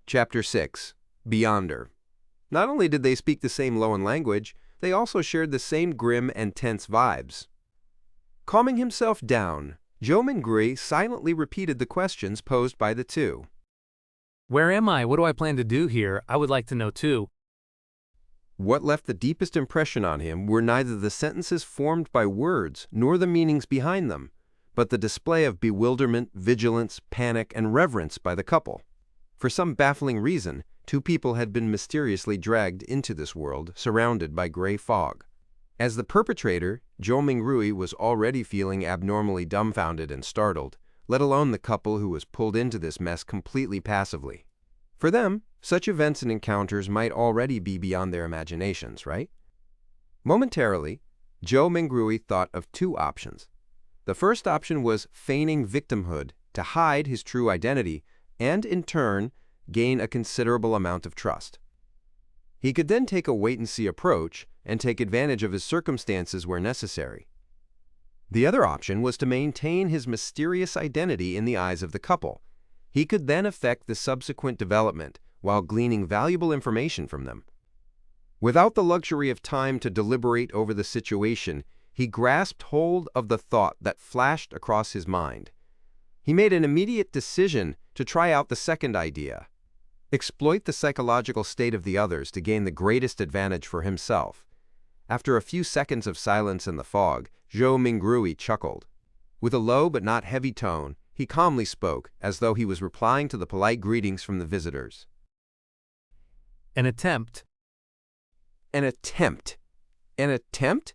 Chapter 6. Beyonder. Not only did they speak the same Loan language, they also shared the same grim and tense vibes. Calming himself down, Joe Mingrui silently repeated the questions posed by the two. Where am I? What do I plan to do here? I would like to know too. What left the deepest impression on him were neither the sentences formed by words nor the meanings behind them, but the display of bewilderment, vigilance, panic, and reverence by the couple. For some baffling reason, two people had been mysteriously dragged into this world, surrounded by gray fog. As the perpetrator, Joe Mingrui was already feeling abnormally dumbfounded and startled, let alone the couple who was pulled into this mess completely passively. For them, such events and encounters might already be beyond their imaginations, right? Momentarily, Joe Mingrui thought of two options. The first option was feigning victimhood to hide his true identity and, in turn, gain a considerable amount of trust. He could then take a wait-and-see approach and take advantage of his circumstances where necessary. The other option was to maintain his mysterious identity in the eyes of the couple. He could then affect the subsequent development while gleaning valuable information from them. Without the luxury of time to deliberate over the situation, he grasped hold of the thought that flashed across his mind. He made an immediate decision to try out the second idea. Exploit the psychological state of the others to gain the greatest advantage for himself. After a few seconds of silence in the fog, Joe Mingrui chuckled. With a low but not heavy tone, he calmly spoke, as though he was replying to the polite greetings from the visitors. An attempt. An attempt? An attempt?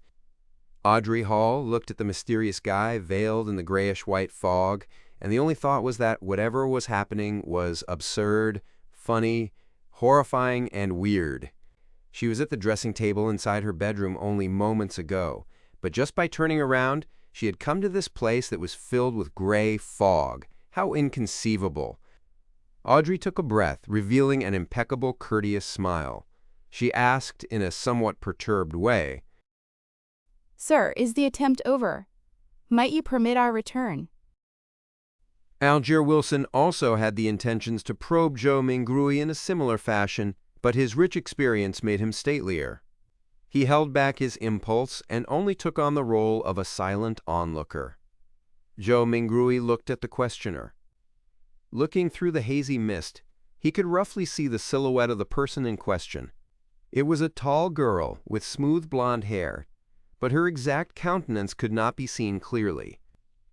Audrey Hall looked at the mysterious guy veiled in the grayish-white fog, and the only thought was that whatever was happening was absurd, funny, horrifying, and weird. She was at the dressing table inside her bedroom only moments ago, but just by turning around, she had come to this place that was filled with gray fog. How inconceivable! Audrey took a breath, revealing an impeccable, courteous smile. She asked in a somewhat perturbed way, "Sir, is the attempt over? Might you permit our return?" Algier Wilson also had the intentions to probe Joe Mingrui in a similar fashion, but his rich experience made him statelier. He held back his impulse and only took on the role of a silent onlooker. Joe Mingrui looked at the questioner. Looking through the hazy mist, he could roughly see the silhouette of the person in question. It was a tall girl with smooth blonde hair, but her exact countenance could not be seen clearly.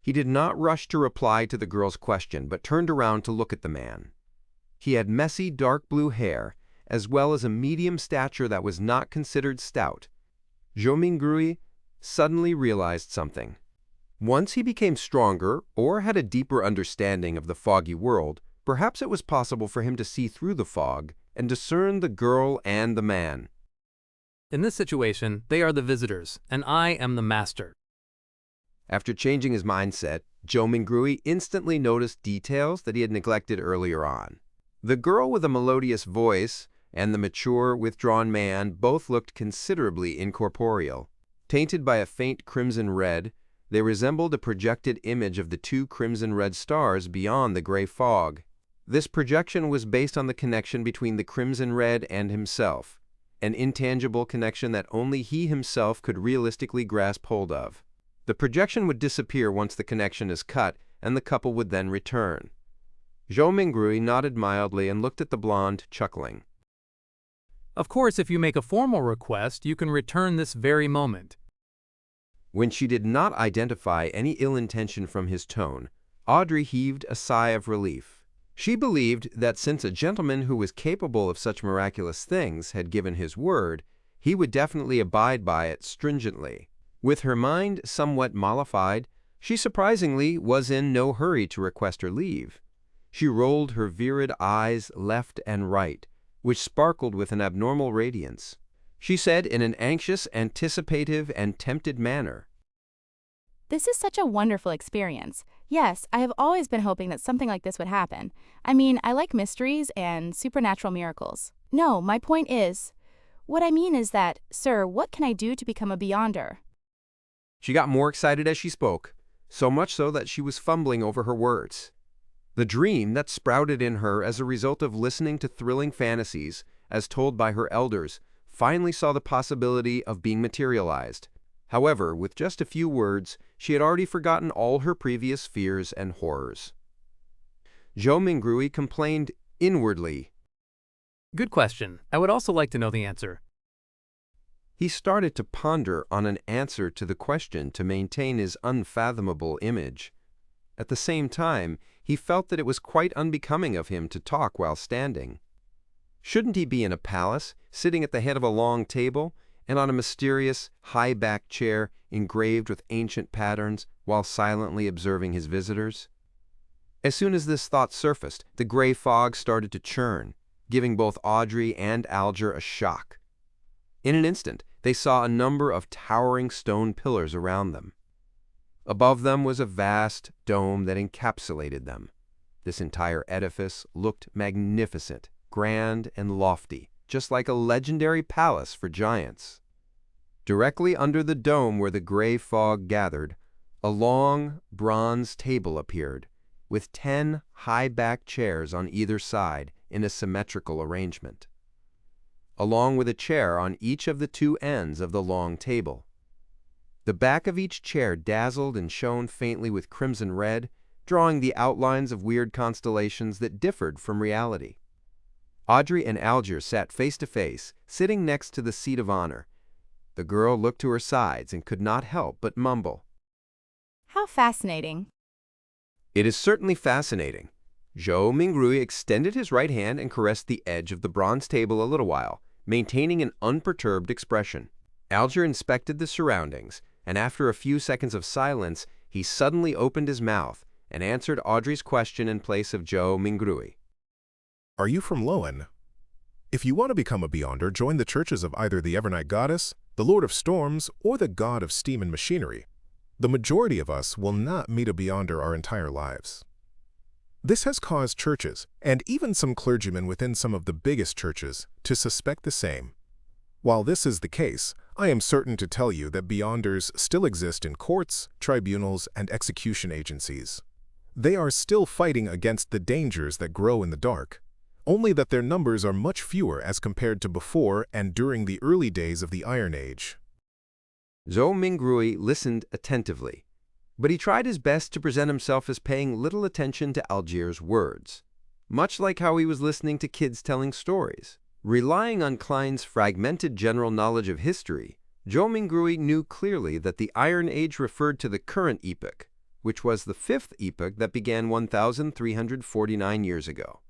He did not rush to reply to the girl's question, but turned around to look at the man. He had messy dark blue hair, as well as a medium stature that was not considered stout. Joe Mingrui suddenly realized something. Once he became stronger or had a deeper understanding of the foggy world, perhaps it was possible for him to see through the fog and discern the girl and the man. In this situation, they are the visitors, and I am the master. After changing his mindset, Joe Mingrui instantly noticed details that he had neglected earlier on. The girl with a melodious voice and the mature, withdrawn man both looked considerably incorporeal. Tainted by a faint crimson red, they resembled a projected image of the two crimson-red stars beyond the gray fog. This projection was based on the connection between the crimson red and himself, an intangible connection that only he himself could realistically grasp hold of. The projection would disappear once the connection is cut, and the couple would then return. Joe Mingrui nodded mildly and looked at the blonde, chuckling. Of course, if you make a formal request, you can return this very moment. When she did not identify any ill intention from his tone, Audrey heaved a sigh of relief. She believed that since a gentleman who was capable of such miraculous things had given his word, he would definitely abide by it stringently. With her mind somewhat mollified, she surprisingly was in no hurry to request her leave. She rolled her virid eyes left and right, which sparkled with an abnormal radiance. She said in an anxious, anticipative, and tempted manner, "This is such a wonderful experience. Yes, I have always been hoping that something like this would happen. I mean, I like mysteries and supernatural miracles. No, my point is, what I mean is that, sir, what can I do to become a beyonder?" She got more excited as she spoke, so much so that she was fumbling over her words. The dream that sprouted in her as a result of listening to thrilling fantasies, as told by her elders, finally saw the possibility of being materialized. However, with just a few words, she had already forgotten all her previous fears and horrors. Zhou Mingrui complained inwardly. Good question. I would also like to know the answer. He started to ponder on an answer to the question to maintain his unfathomable image. At the same time, he felt that it was quite unbecoming of him to talk while standing. Shouldn't he be in a palace, sitting at the head of a long table, and on a mysterious, high-backed chair engraved with ancient patterns, while silently observing his visitors? As soon as this thought surfaced, the gray fog started to churn, giving both Audrey and Alger a shock. In an instant, they saw a number of towering stone pillars around them. Above them was a vast dome that encapsulated them. This entire edifice looked magnificent, grand and lofty, just like a legendary palace for giants. Directly under the dome where the gray fog gathered, a long bronze table appeared, with 10 high-backed chairs on either side in a symmetrical arrangement, along with a chair on each of the two ends of the long table. The back of each chair dazzled and shone faintly with crimson red, drawing the outlines of weird constellations that differed from reality. Audrey and Alger sat face to face, sitting next to the seat of honor. The girl looked to her sides and could not help but mumble. How fascinating. It is certainly fascinating. Zhou Mingrui extended his right hand and caressed the edge of the bronze table a little while, maintaining an unperturbed expression. Alger inspected the surroundings, and after a few seconds of silence, he suddenly opened his mouth and answered Audrey's question in place of Zhou Mingrui. Are you from Loan? If you want to become a Beyonder, join the churches of either the Evernight Goddess, the Lord of Storms, or the God of Steam and Machinery. The majority of us will not meet a Beyonder our entire lives. This has caused churches, and even some clergymen within some of the biggest churches, to suspect the same. While this is the case, I am certain to tell you that Beyonders still exist in courts, tribunals, and execution agencies. They are still fighting against the dangers that grow in the dark, only that their numbers are much fewer as compared to before and during the early days of the Iron Age. Zhou Mingrui listened attentively, but he tried his best to present himself as paying little attention to Alger's words, much like how he was listening to kids telling stories. Relying on Klein's fragmented general knowledge of history, Zhou Mingrui knew clearly that the Iron Age referred to the current epoch, which was the 5th epoch that began 1,349 years ago.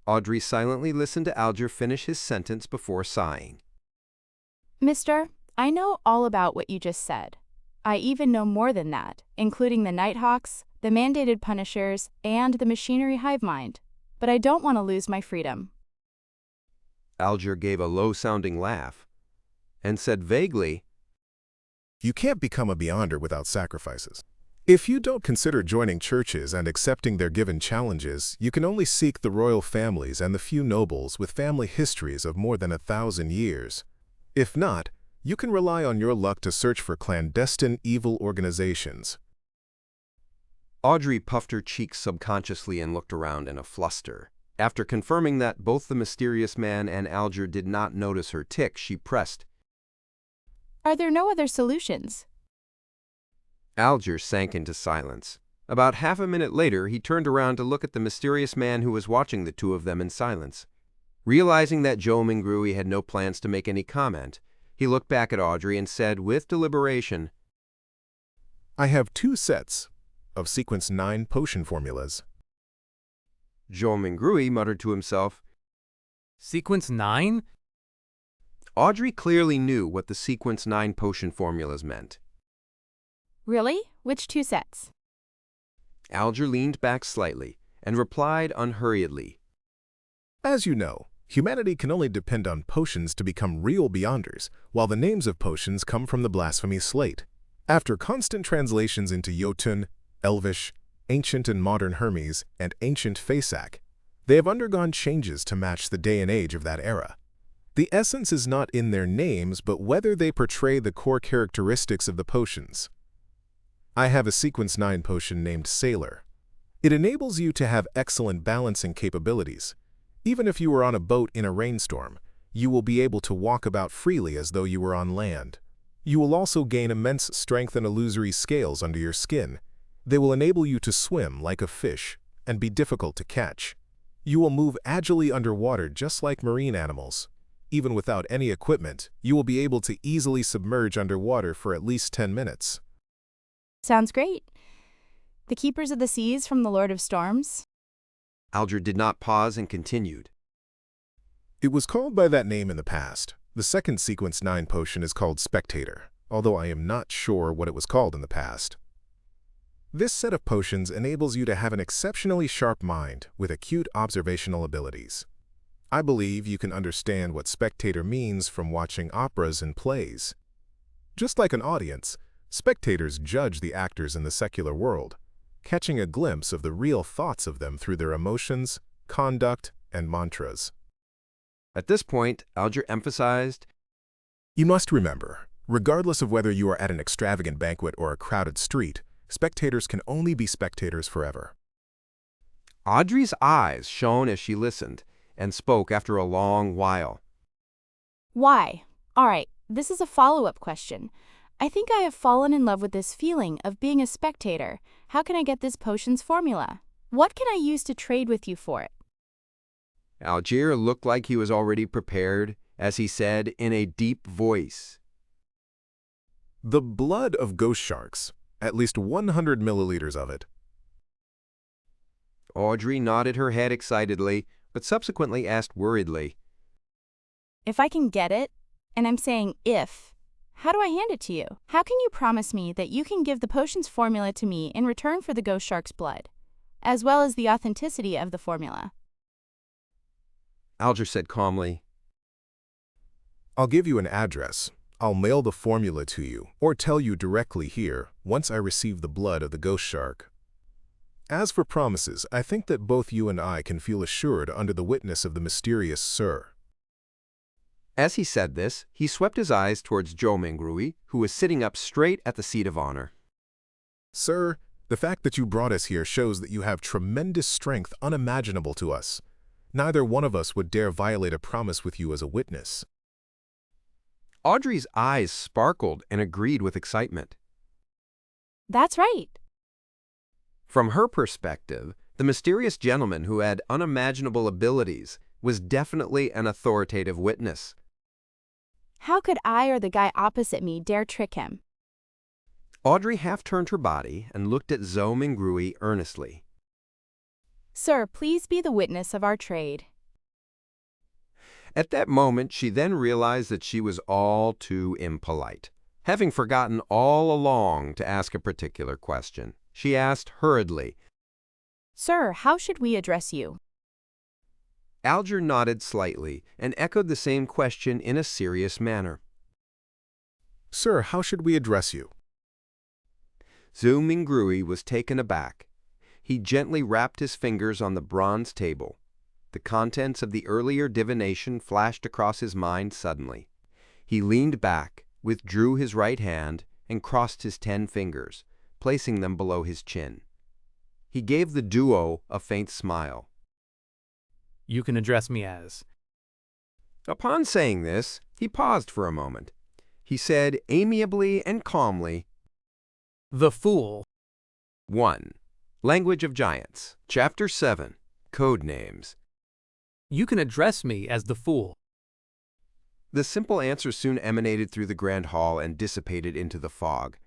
Audrey silently listened to Alger finish his sentence before sighing. Mister, I know all about what you just said. I even know more than that, including the Nighthawks, the mandated punishers, and the machinery hive mind. But I don't want to lose my freedom. Alger gave a low-sounding laugh and said vaguely, You can't become a Beyonder without sacrifices. If you don't consider joining churches and accepting their given challenges, you can only seek the royal families and the few nobles with family histories of more than 1,000 years. If not, you can rely on your luck to search for clandestine evil organizations. Audrey puffed her cheeks subconsciously and looked around in a fluster. After confirming that both the mysterious man and Alger did not notice her tic, she pressed. Are there no other solutions? Alger sank into silence. About half a minute later, he turned around to look at the mysterious man who was watching the two of them in silence. Realizing that Zhou Mingrui had no plans to make any comment, he looked back at Audrey and said with deliberation, I have 2 sets of Sequence 9 potion formulas. Zhou Mingrui muttered to himself. Sequence 9? Audrey clearly knew what the Sequence 9 potion formulas meant. Really? Which 2 sets? Alger leaned back slightly and replied unhurriedly. As you know, humanity can only depend on potions to become real Beyonders, while the names of potions come from the blasphemy slate. After constant translations into Jotun, Elvish, Ancient and Modern Hermes, and Ancient Fasak, they have undergone changes to match the day and age of that era. The essence is not in their names, but whether they portray the core characteristics of the potions. I have a Sequence 9 potion named Sailor. It enables you to have excellent balancing capabilities. Even if you are on a boat in a rainstorm, you will be able to walk about freely as though you were on land. You will also gain immense strength and illusory scales under your skin. They will enable you to swim like a fish and be difficult to catch. You will move agilely underwater just like marine animals. Even without any equipment, you will be able to easily submerge underwater for at least 10 minutes. Sounds great. The Keepers of the Seas from the Lord of Storms? Alger did not pause and continued. It was called by that name in the past. The second Sequence 9 potion is called Spectator, although I am not sure what it was called in the past. This set of potions enables you to have an exceptionally sharp mind with acute observational abilities. I believe you can understand what spectator means from watching operas and plays. Just like an audience, spectators judge the actors in the secular world, catching a glimpse of the real thoughts of them through their emotions, conduct, and mantras. At this point, Alger emphasized, You must remember, regardless of whether you are at an extravagant banquet or a crowded street, spectators can only be spectators forever. Audrey's eyes shone as she listened and spoke after a long while. Why? All right, this is a follow-up question. I think I have fallen in love with this feeling of being a spectator. How can I get this potion's formula? What can I use to trade with you for it? Alger looked like he was already prepared, as he said in a deep voice, The blood of ghost sharks, at least 100 milliliters of it. Audrey nodded her head excitedly, but subsequently asked worriedly, If I can get it, and I'm saying if, how do I hand it to you? How can you promise me that you can give the potion's formula to me in return for the ghost shark's blood, as well as the authenticity of the formula? Alger said calmly, I'll give you an address. I'll mail the formula to you, or tell you directly here, once I receive the blood of the ghost shark. As for promises, I think that both you and I can feel assured under the witness of the mysterious Sir. As he said this, he swept his eyes towards Joe Mangrui, who was sitting up straight at the seat of honor. Sir, the fact that you brought us here shows that you have tremendous strength unimaginable to us. Neither one of us would dare violate a promise with you as a witness. Audrey's eyes sparkled and agreed with excitement. That's right. From her perspective, the mysterious gentleman who had unimaginable abilities was definitely an authoritative witness. How could I or the guy opposite me dare trick him? Audrey half-turned her body and looked at Zoe Mangrui earnestly. Sir, please be the witness of our trade. At that moment, she then realized that she was all too impolite. Having forgotten all along to ask a particular question, she asked hurriedly, Sir, how should we address you? Alger nodded slightly and echoed the same question in a serious manner. Sir, how should we address you? Zoe Mangrui was taken aback. He gently rapped his fingers on the bronze table. The contents of the earlier divination flashed across his mind suddenly. He leaned back, withdrew his right hand, and crossed his 10 fingers, placing them below his chin. He gave the duo a faint smile. You can address me as. Upon saying this, he paused for a moment. He said amiably and calmly, The Fool. 1. Language of Giants, Chapter 7, Code Names. You can address me as the Fool. The simple answer soon emanated through the grand hall and dissipated into the fog.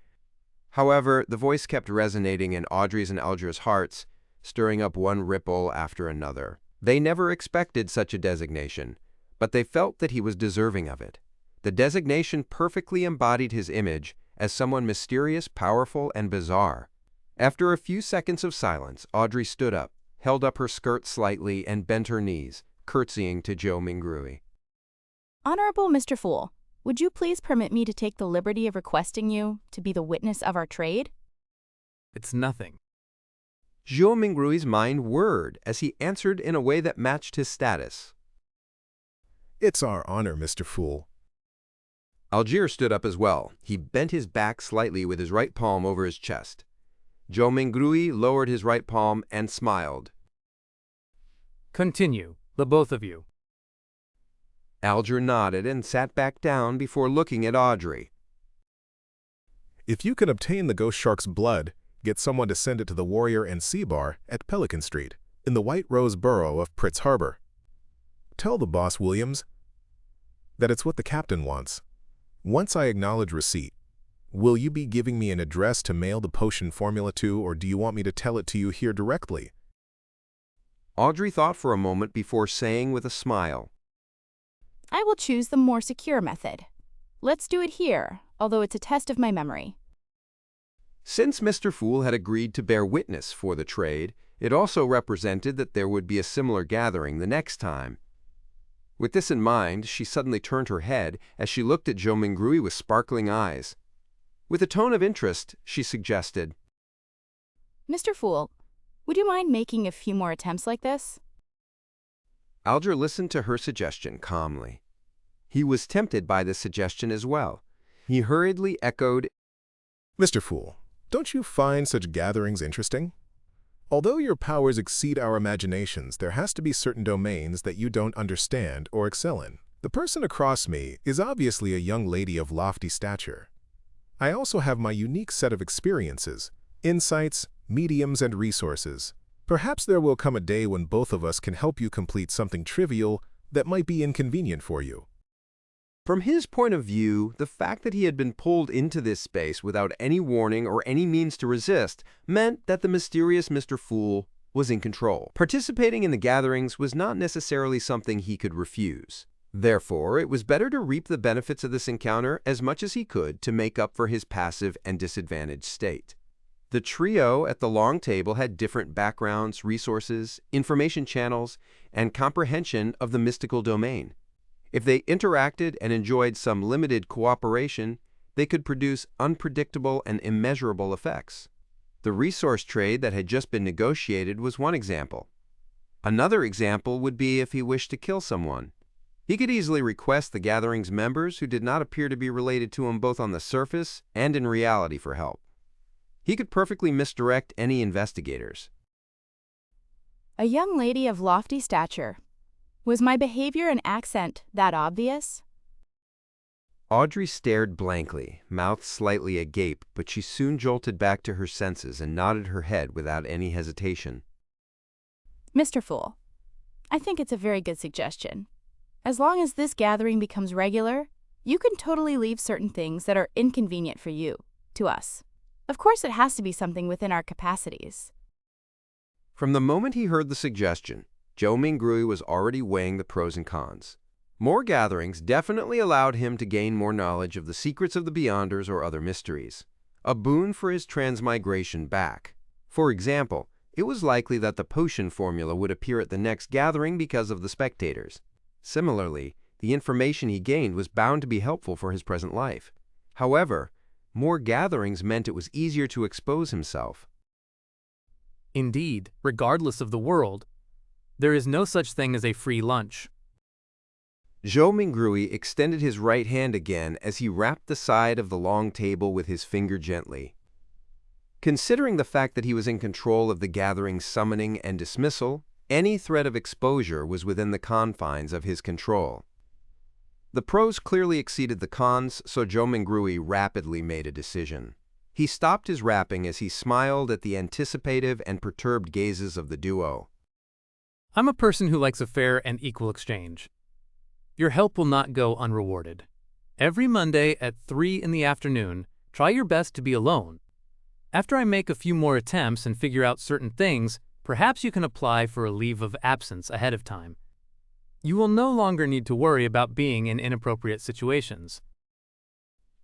However, the voice kept resonating in Audrey's and Alger's hearts, stirring up one ripple after another. They never expected such a designation, but they felt that he was deserving of it. The designation perfectly embodied his image as someone mysterious, powerful, and bizarre. After a few seconds of silence, Audrey stood up, held up her skirt slightly, and bent her knees, curtsying to Joe Mangrui. Honorable Mr. Fool, would you please permit me to take the liberty of requesting you to be the witness of our trade? It's nothing. Joe Mingrui's mind whirred as he answered in a way that matched his status. It's our honor, Mr. Fool. Alger stood up as well. He bent his back slightly with his right palm over his chest. Zhou Mingrui lowered his right palm and smiled. Continue, the both of you. Alger nodded and sat back down before looking at Audrey. If you can obtain the ghost shark's blood, get someone to send it to the Warrior and Sea Bar at Pelican Street, in the White Rose Borough of Pritz Harbor. Tell the boss, Williams, that it's what the captain wants. Once I acknowledge receipt, will you be giving me an address to mail the potion formula to, or do you want me to tell it to you here directly? Audrey thought for a moment before saying with a smile, I will choose the more secure method. Let's do it here, although it's a test of my memory. Since Mr. Fool had agreed to bear witness for the trade, it also represented that there would be a similar gathering the next time. With this in mind, she suddenly turned her head as she looked at Zhou Mingrui with sparkling eyes. With a tone of interest, she suggested, Mr. Fool, would you mind making a few more attempts like this? Alger listened to her suggestion calmly. He was tempted by this suggestion as well. He hurriedly echoed, Mr. Fool, don't you find such gatherings interesting? Although your powers exceed our imaginations, there has to be certain domains that you don't understand or excel in. The person across me is obviously a young lady of lofty stature. I also have my unique set of experiences, insights, mediums, and resources. Perhaps there will come a day when both of us can help you complete something trivial that might be inconvenient for you. From his point of view, the fact that he had been pulled into this space without any warning or any means to resist meant that the mysterious Mr. Fool was in control. Participating in the gatherings was not necessarily something he could refuse. Therefore, it was better to reap the benefits of this encounter as much as he could to make up for his passive and disadvantaged state. The trio at the long table had different backgrounds, resources, information channels, and comprehension of the mystical domain. If they interacted and enjoyed some limited cooperation, they could produce unpredictable and immeasurable effects. The resource trade that had just been negotiated was one example. Another example would be if he wished to kill someone. He could easily request the gathering's members who did not appear to be related to him both on the surface and in reality for help. He could perfectly misdirect any investigators. A young lady of lofty stature. Was my behavior and accent that obvious? Audrey stared blankly, mouth slightly agape, but she soon jolted back to her senses and nodded her head without any hesitation. Mr. Fool, I think it's a very good suggestion. As long as this gathering becomes regular, you can totally leave certain things that are inconvenient for you to us. Of course, it has to be something within our capacities. From the moment he heard the suggestion, Zhou Mingrui was already weighing the pros and cons. More gatherings definitely allowed him to gain more knowledge of the secrets of the Beyonders or other mysteries, a boon for his transmigration back. For example, it was likely that the potion formula would appear at the next gathering because of the spectators. Similarly, the information he gained was bound to be helpful for his present life. However, more gatherings meant it was easier to expose himself. Indeed, regardless of the world, there is no such thing as a free lunch. Zhou Mingrui extended his right hand again as he rapped the side of the long table with his finger gently. Considering the fact that he was in control of the gathering's summoning and dismissal, any threat of exposure was within the confines of his control. The pros clearly exceeded the cons, so Zhou Mingrui rapidly made a decision. He stopped his rapping as he smiled at the anticipative and perturbed gazes of the duo. I'm a person who likes a fair and equal exchange. Your help will not go unrewarded. Every Monday at 3 in the afternoon, try your best to be alone. After I make a few more attempts and figure out certain things, perhaps you can apply for a leave of absence ahead of time. You will no longer need to worry about being in inappropriate situations.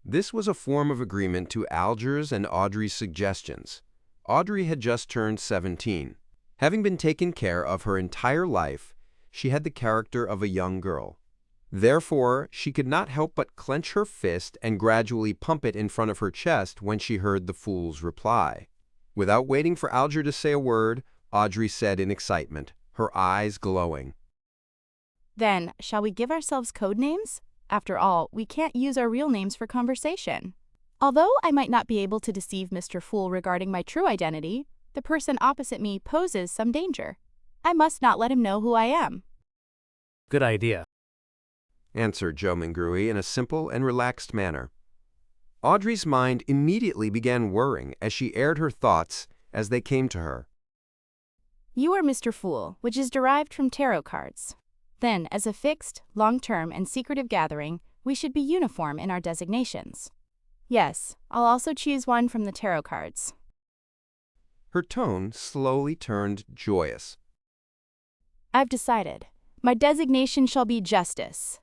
This was a form of agreement to Alger's and Audrey's suggestions. Audrey had just turned 17. Having been taken care of her entire life, she had the character of a young girl. Therefore, she could not help but clench her fist and gradually pump it in front of her chest when she heard the fool's reply. Without waiting for Alger to say a word, Audrey said in excitement, her eyes glowing. Then, shall we give ourselves code names? After all, we can't use our real names for conversation. Although I might not be able to deceive Mr. Fool regarding my true identity, the person opposite me poses some danger. I must not let him know who I am. Good idea. answered Joe Mingrui in a simple and relaxed manner. Audrey's mind immediately began whirring as she aired her thoughts as they came to her. You are Mr. Fool, which is derived from tarot cards. Then, as a fixed, long-term, and secretive gathering, we should be uniform in our designations. Yes, I'll also choose one from the tarot cards. Her tone slowly turned joyous. I've decided. My designation shall be Justice.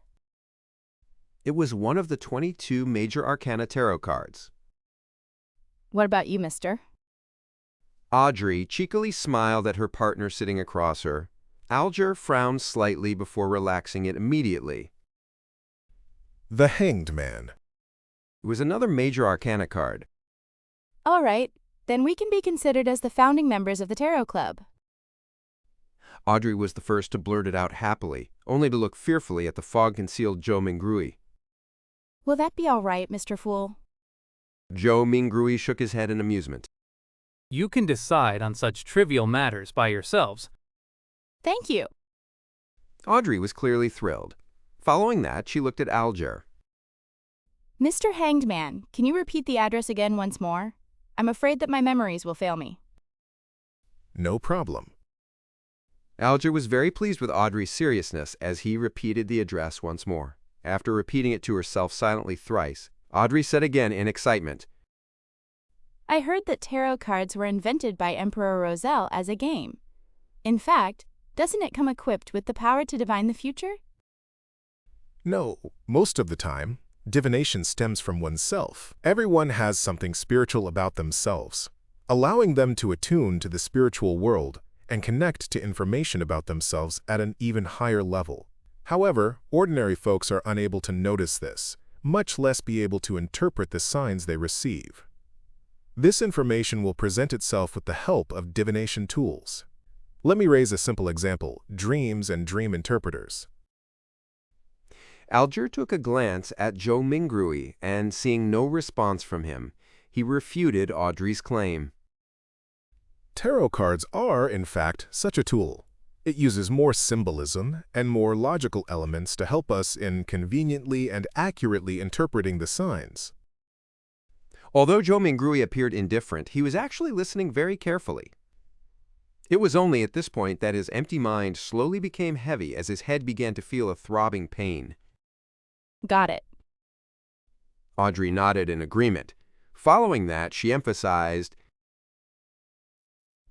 It was one of the 22 major arcana tarot cards. What about you, mister? Audrey cheekily smiled at her partner sitting across her. Alger frowned slightly before relaxing it immediately. The Hanged Man. It was another major arcana card. All right, then we can be considered as the founding members of the Tarot Club. Audrey was the first to blurt it out happily, only to look fearfully at the fog-concealed Joe Mingrui. Will that be all right, Mr. Fool? Joe Mingrui shook his head in amusement. You can decide on such trivial matters by yourselves. Thank you. Audrey was clearly thrilled. Following that, she looked at Alger. Mr. Hanged Man, can you repeat the address again once more? I'm afraid that my memories will fail me. No problem. Alger was very pleased with Audrey's seriousness as he repeated the address once more. After repeating it to herself silently thrice, Audrey said again in excitement, I heard that tarot cards were invented by Emperor Roselle as a game. In fact, doesn't it come equipped with the power to divine the future? No, most of the time, divination stems from oneself. Everyone has something spiritual about themselves. Allowing them to attune to the spiritual world and connect to information about themselves at an even higher level. However, ordinary folks are unable to notice this, much less be able to interpret the signs they receive. This information will present itself with the help of divination tools. Let me raise a simple example: dreams and dream interpreters. Alger took a glance at Joe Mingrui and, seeing no response from him, he refuted Audrey's claim. Tarot cards are, in fact, such a tool. It uses more symbolism and more logical elements to help us in conveniently and accurately interpreting the signs. Although Joe Mingrui appeared indifferent, he was actually listening very carefully. It was only at this point that his empty mind slowly became heavy as his head began to feel a throbbing pain. Got it. Audrey nodded in agreement. Following that, she emphasized,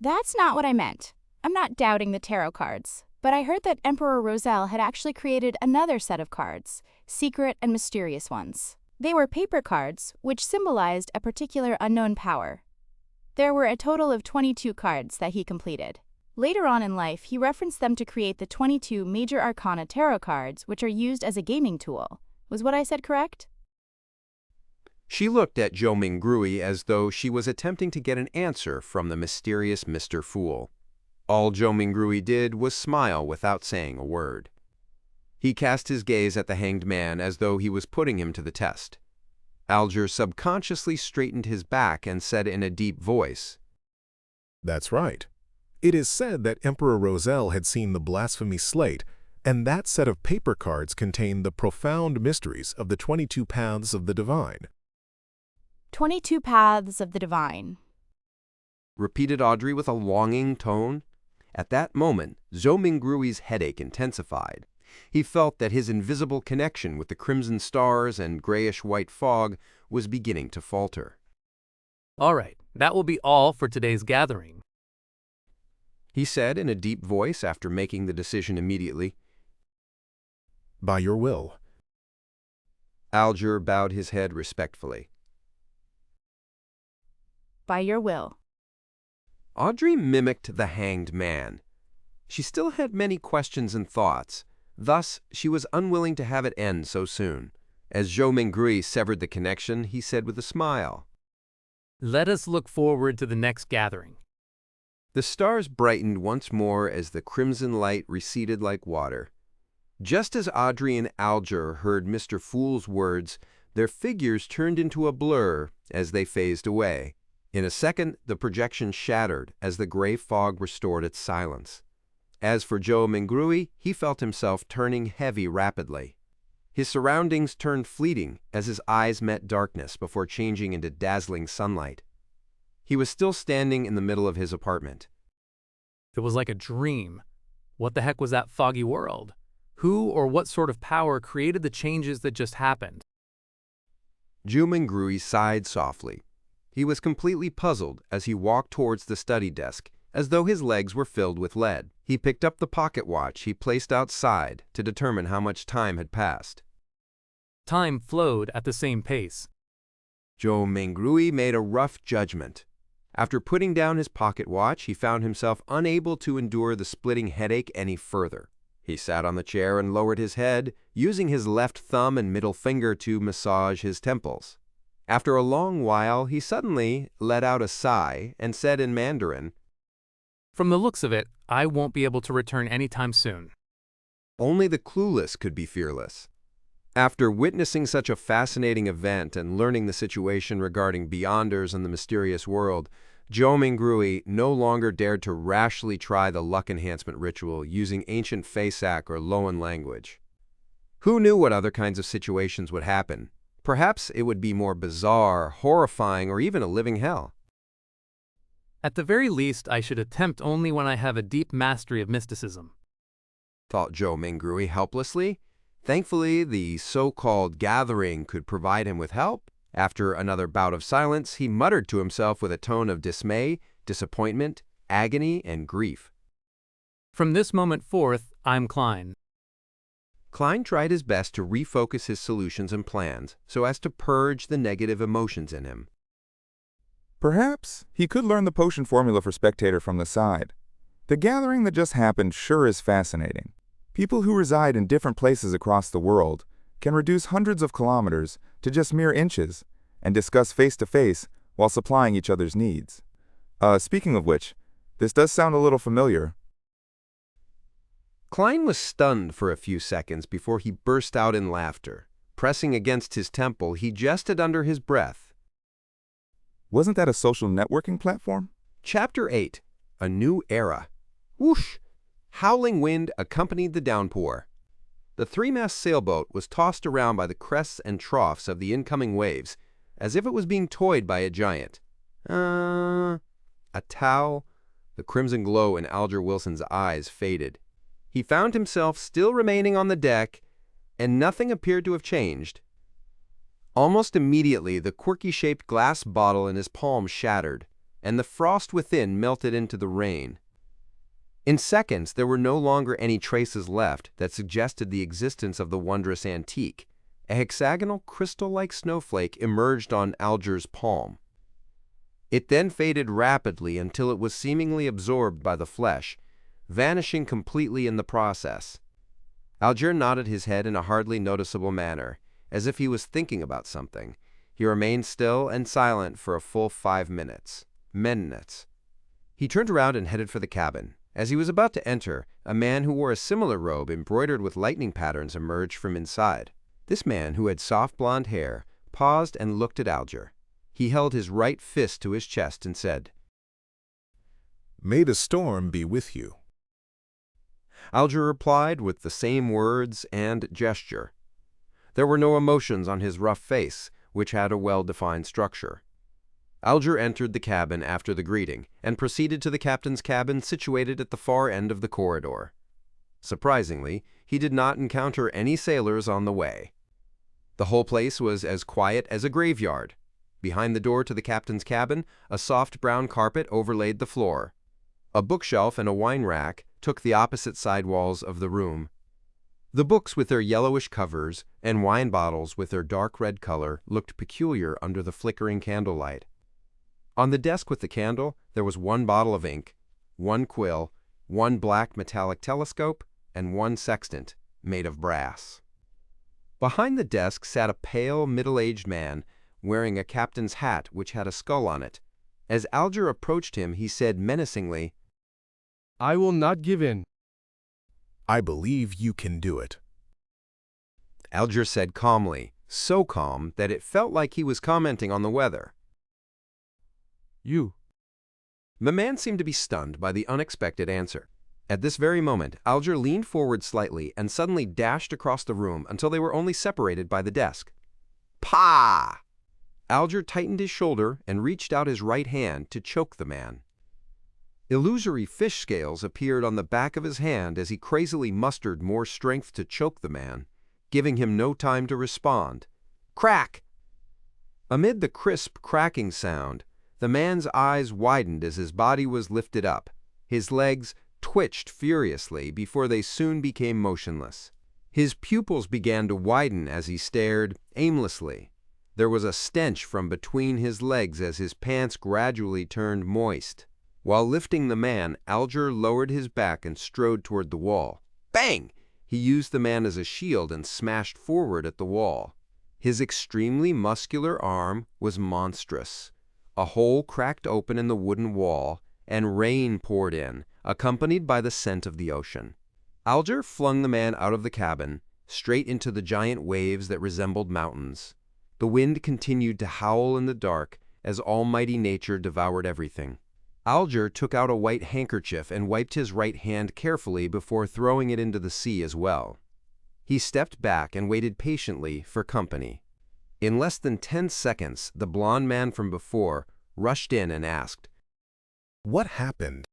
That's not what I meant. I'm not doubting the tarot cards, but I heard that Emperor Roselle had actually created another set of cards, secret and mysterious ones. They were paper cards, which symbolized a particular unknown power. There were a total of 22 cards that he completed. Later on in life, he referenced them to create the 22 major arcana tarot cards, which are used as a gaming tool. Was what I said correct? She looked at Joe Mingrui as though she was attempting to get an answer from the mysterious Mr. Fool. All Joe Mingrui did was smile without saying a word. He cast his gaze at the Hanged Man as though he was putting him to the test. Alger subconsciously straightened his back and said in a deep voice, That's right. It is said that Emperor Roselle had seen the blasphemy slate, and that set of paper cards contained the profound mysteries of the 22 paths of the divine. 22 paths of the divine. repeated Audrey with a longing tone. At that moment, Joe Mingrui's headache intensified. He felt that his invisible connection with the crimson stars and grayish-white fog was beginning to falter. All right, that will be all for today's gathering. He said in a deep voice after making the decision immediately. By your will. Alger bowed his head respectfully. By your will. Audrey mimicked the Hanged Man. She still had many questions and thoughts. Thus, she was unwilling to have it end so soon. As Joe Mingrui severed the connection, he said with a smile, Let us look forward to the next gathering. The stars brightened once more as the crimson light receded like water. Just as Audrey and Alger heard Mr. Fool's words, their figures turned into a blur as they phased away. In a second, the projection shattered as the gray fog restored its silence. As for Joe Mingrui, he felt himself turning heavy rapidly. His surroundings turned fleeting as his eyes met darkness before changing into dazzling sunlight. He was still standing in the middle of his apartment. It was like a dream. What the heck was that foggy world? Who or what sort of power created the changes that just happened? Joe Mingrui sighed softly. He was completely puzzled as he walked towards the study desk, as though his legs were filled with lead. He picked up the pocket watch he placed outside to determine how much time had passed. Time flowed at the same pace. Joe Mingrui made a rough judgment. After putting down his pocket watch, he found himself unable to endure the splitting headache any further. He sat on the chair and lowered his head, using his left thumb and middle finger to massage his temples. After a long while, he suddenly let out a sigh and said in Mandarin, From the looks of it, I won't be able to return anytime soon. "Only the clueless could be fearless." After witnessing such a fascinating event and learning the situation regarding Beyonders and the mysterious world, Joe Mingrui no longer dared to rashly try the luck enhancement ritual using ancient Fasak or Loan language. Who knew what other kinds of situations would happen? Perhaps it would be more bizarre, horrifying, or even a living hell. At the very least, I should attempt only when I have a deep mastery of mysticism, thought Joe Mingrui helplessly. Thankfully, the so-called gathering could provide him with help. After another bout of silence, he muttered to himself with a tone of dismay, disappointment, agony, and grief. From this moment forth, I'm Klein. Klein tried his best to refocus his solutions and plans so as to purge the negative emotions in him. Perhaps he could learn the potion formula for Spectator from the side. The gathering that just happened sure is fascinating. People who reside in different places across the world can reduce hundreds of kilometers to just mere inches and discuss face-to-face while supplying each other's needs. Speaking of which, this does sound a little familiar. Klein was stunned for a few seconds before he burst out in laughter. Pressing against his temple, he jested under his breath. Wasn't that a social networking platform? Chapter 8. A New Era. Whoosh! Howling wind accompanied the downpour. The three-mast sailboat was tossed around by the crests and troughs of the incoming waves, as if it was being toyed by a giant. A towel? The crimson glow in Alger Wilson's eyes faded. He found himself still remaining on the deck, and nothing appeared to have changed. Almost immediately, the quirky-shaped glass bottle in his palm shattered, and the frost within melted into the rain. In seconds, there were no longer any traces left that suggested the existence of the wondrous antique. A hexagonal, crystal-like snowflake emerged on Alger's palm. It then faded rapidly until it was seemingly absorbed by the flesh, vanishing completely in the process. Alger nodded his head in a hardly noticeable manner, as if he was thinking about something. He remained still and silent for a full 5 minutes. Minutes. He turned around and headed for the cabin. As he was about to enter, a man who wore a similar robe embroidered with lightning patterns emerged from inside. This man, who had soft blonde hair, paused and looked at Alger. He held his right fist to his chest and said, "May the storm be with you." Alger replied with the same words and gesture. There were no emotions on his rough face, which had a well-defined structure. Alger entered the cabin after the greeting and proceeded to the captain's cabin situated at the far end of the corridor. Surprisingly, he did not encounter any sailors on the way. The whole place was as quiet as a graveyard. Behind the door to the captain's cabin, a soft brown carpet overlaid the floor. A bookshelf and a wine rack took the opposite side walls of the room. The books with their yellowish covers and wine bottles with their dark red color looked peculiar under the flickering candlelight. On the desk with the candle, there was one bottle of ink, one quill, one black metallic telescope, and one sextant, made of brass. Behind the desk sat a pale, middle-aged man, wearing a captain's hat which had a skull on it. As Alger approached him, he said menacingly, "I will not give in." "I believe you can do it." Alger said calmly, so calm that it felt like he was commenting on the weather. You. The man seemed to be stunned by the unexpected answer. At this very moment, Alger leaned forward slightly and suddenly dashed across the room until they were only separated by the desk. Pah! Alger tightened his shoulder and reached out his right hand to choke the man. Illusory fish scales appeared on the back of his hand as he crazily mustered more strength to choke the man, giving him no time to respond. Crack! Amid the crisp cracking sound, the man's eyes widened as his body was lifted up. His legs twitched furiously before they soon became motionless. His pupils began to widen as he stared aimlessly. There was a stench from between his legs as his pants gradually turned moist. While lifting the man, Alger lowered his back and strode toward the wall. Bang! He used the man as a shield and smashed forward at the wall. His extremely muscular arm was monstrous. A hole cracked open in the wooden wall, and rain poured in, accompanied by the scent of the ocean. Alger flung the man out of the cabin, straight into the giant waves that resembled mountains. The wind continued to howl in the dark as almighty nature devoured everything. Alger took out a white handkerchief and wiped his right hand carefully before throwing it into the sea as well. He stepped back and waited patiently for company. In less than 10 seconds, the blond man from before rushed in and asked, What happened?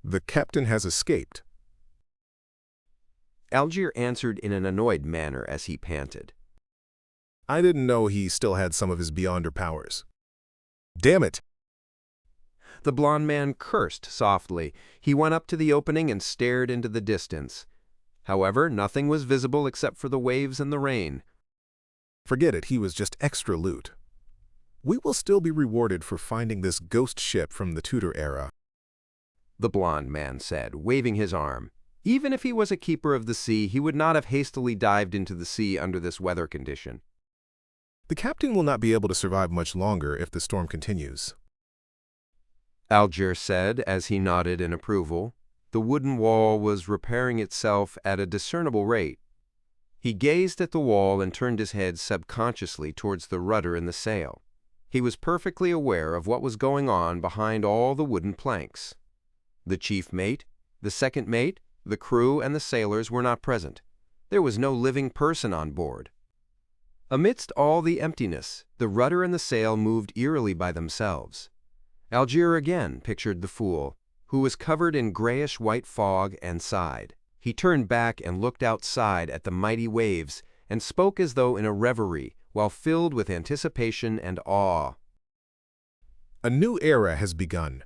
The captain has escaped. Alger answered in an annoyed manner as he panted. I didn't know he still had some of his Beyonder powers. Damn it! The blond man cursed softly. He went up to the opening and stared into the distance. However, nothing was visible except for the waves and the rain. Forget it, he was just extra loot. We will still be rewarded for finding this ghost ship from the Tudor era, the blond man said, waving his arm. Even if he was a keeper of the sea, he would not have hastily dived into the sea under this weather condition. The captain will not be able to survive much longer if the storm continues, Alger said as he nodded in approval. The wooden wall was repairing itself at a discernible rate. He gazed at the wall and turned his head subconsciously towards the rudder in the sail. He was perfectly aware of what was going on behind all the wooden planks. The chief mate, the second mate, the crew, and the sailors were not present. There was no living person on board. Amidst all the emptiness, the rudder and the sail moved eerily by themselves. Alger again pictured the fool, who was covered in grayish-white fog, and sighed. He turned back and looked outside at the mighty waves and spoke as though in a reverie, while filled with anticipation and awe. A new era has begun.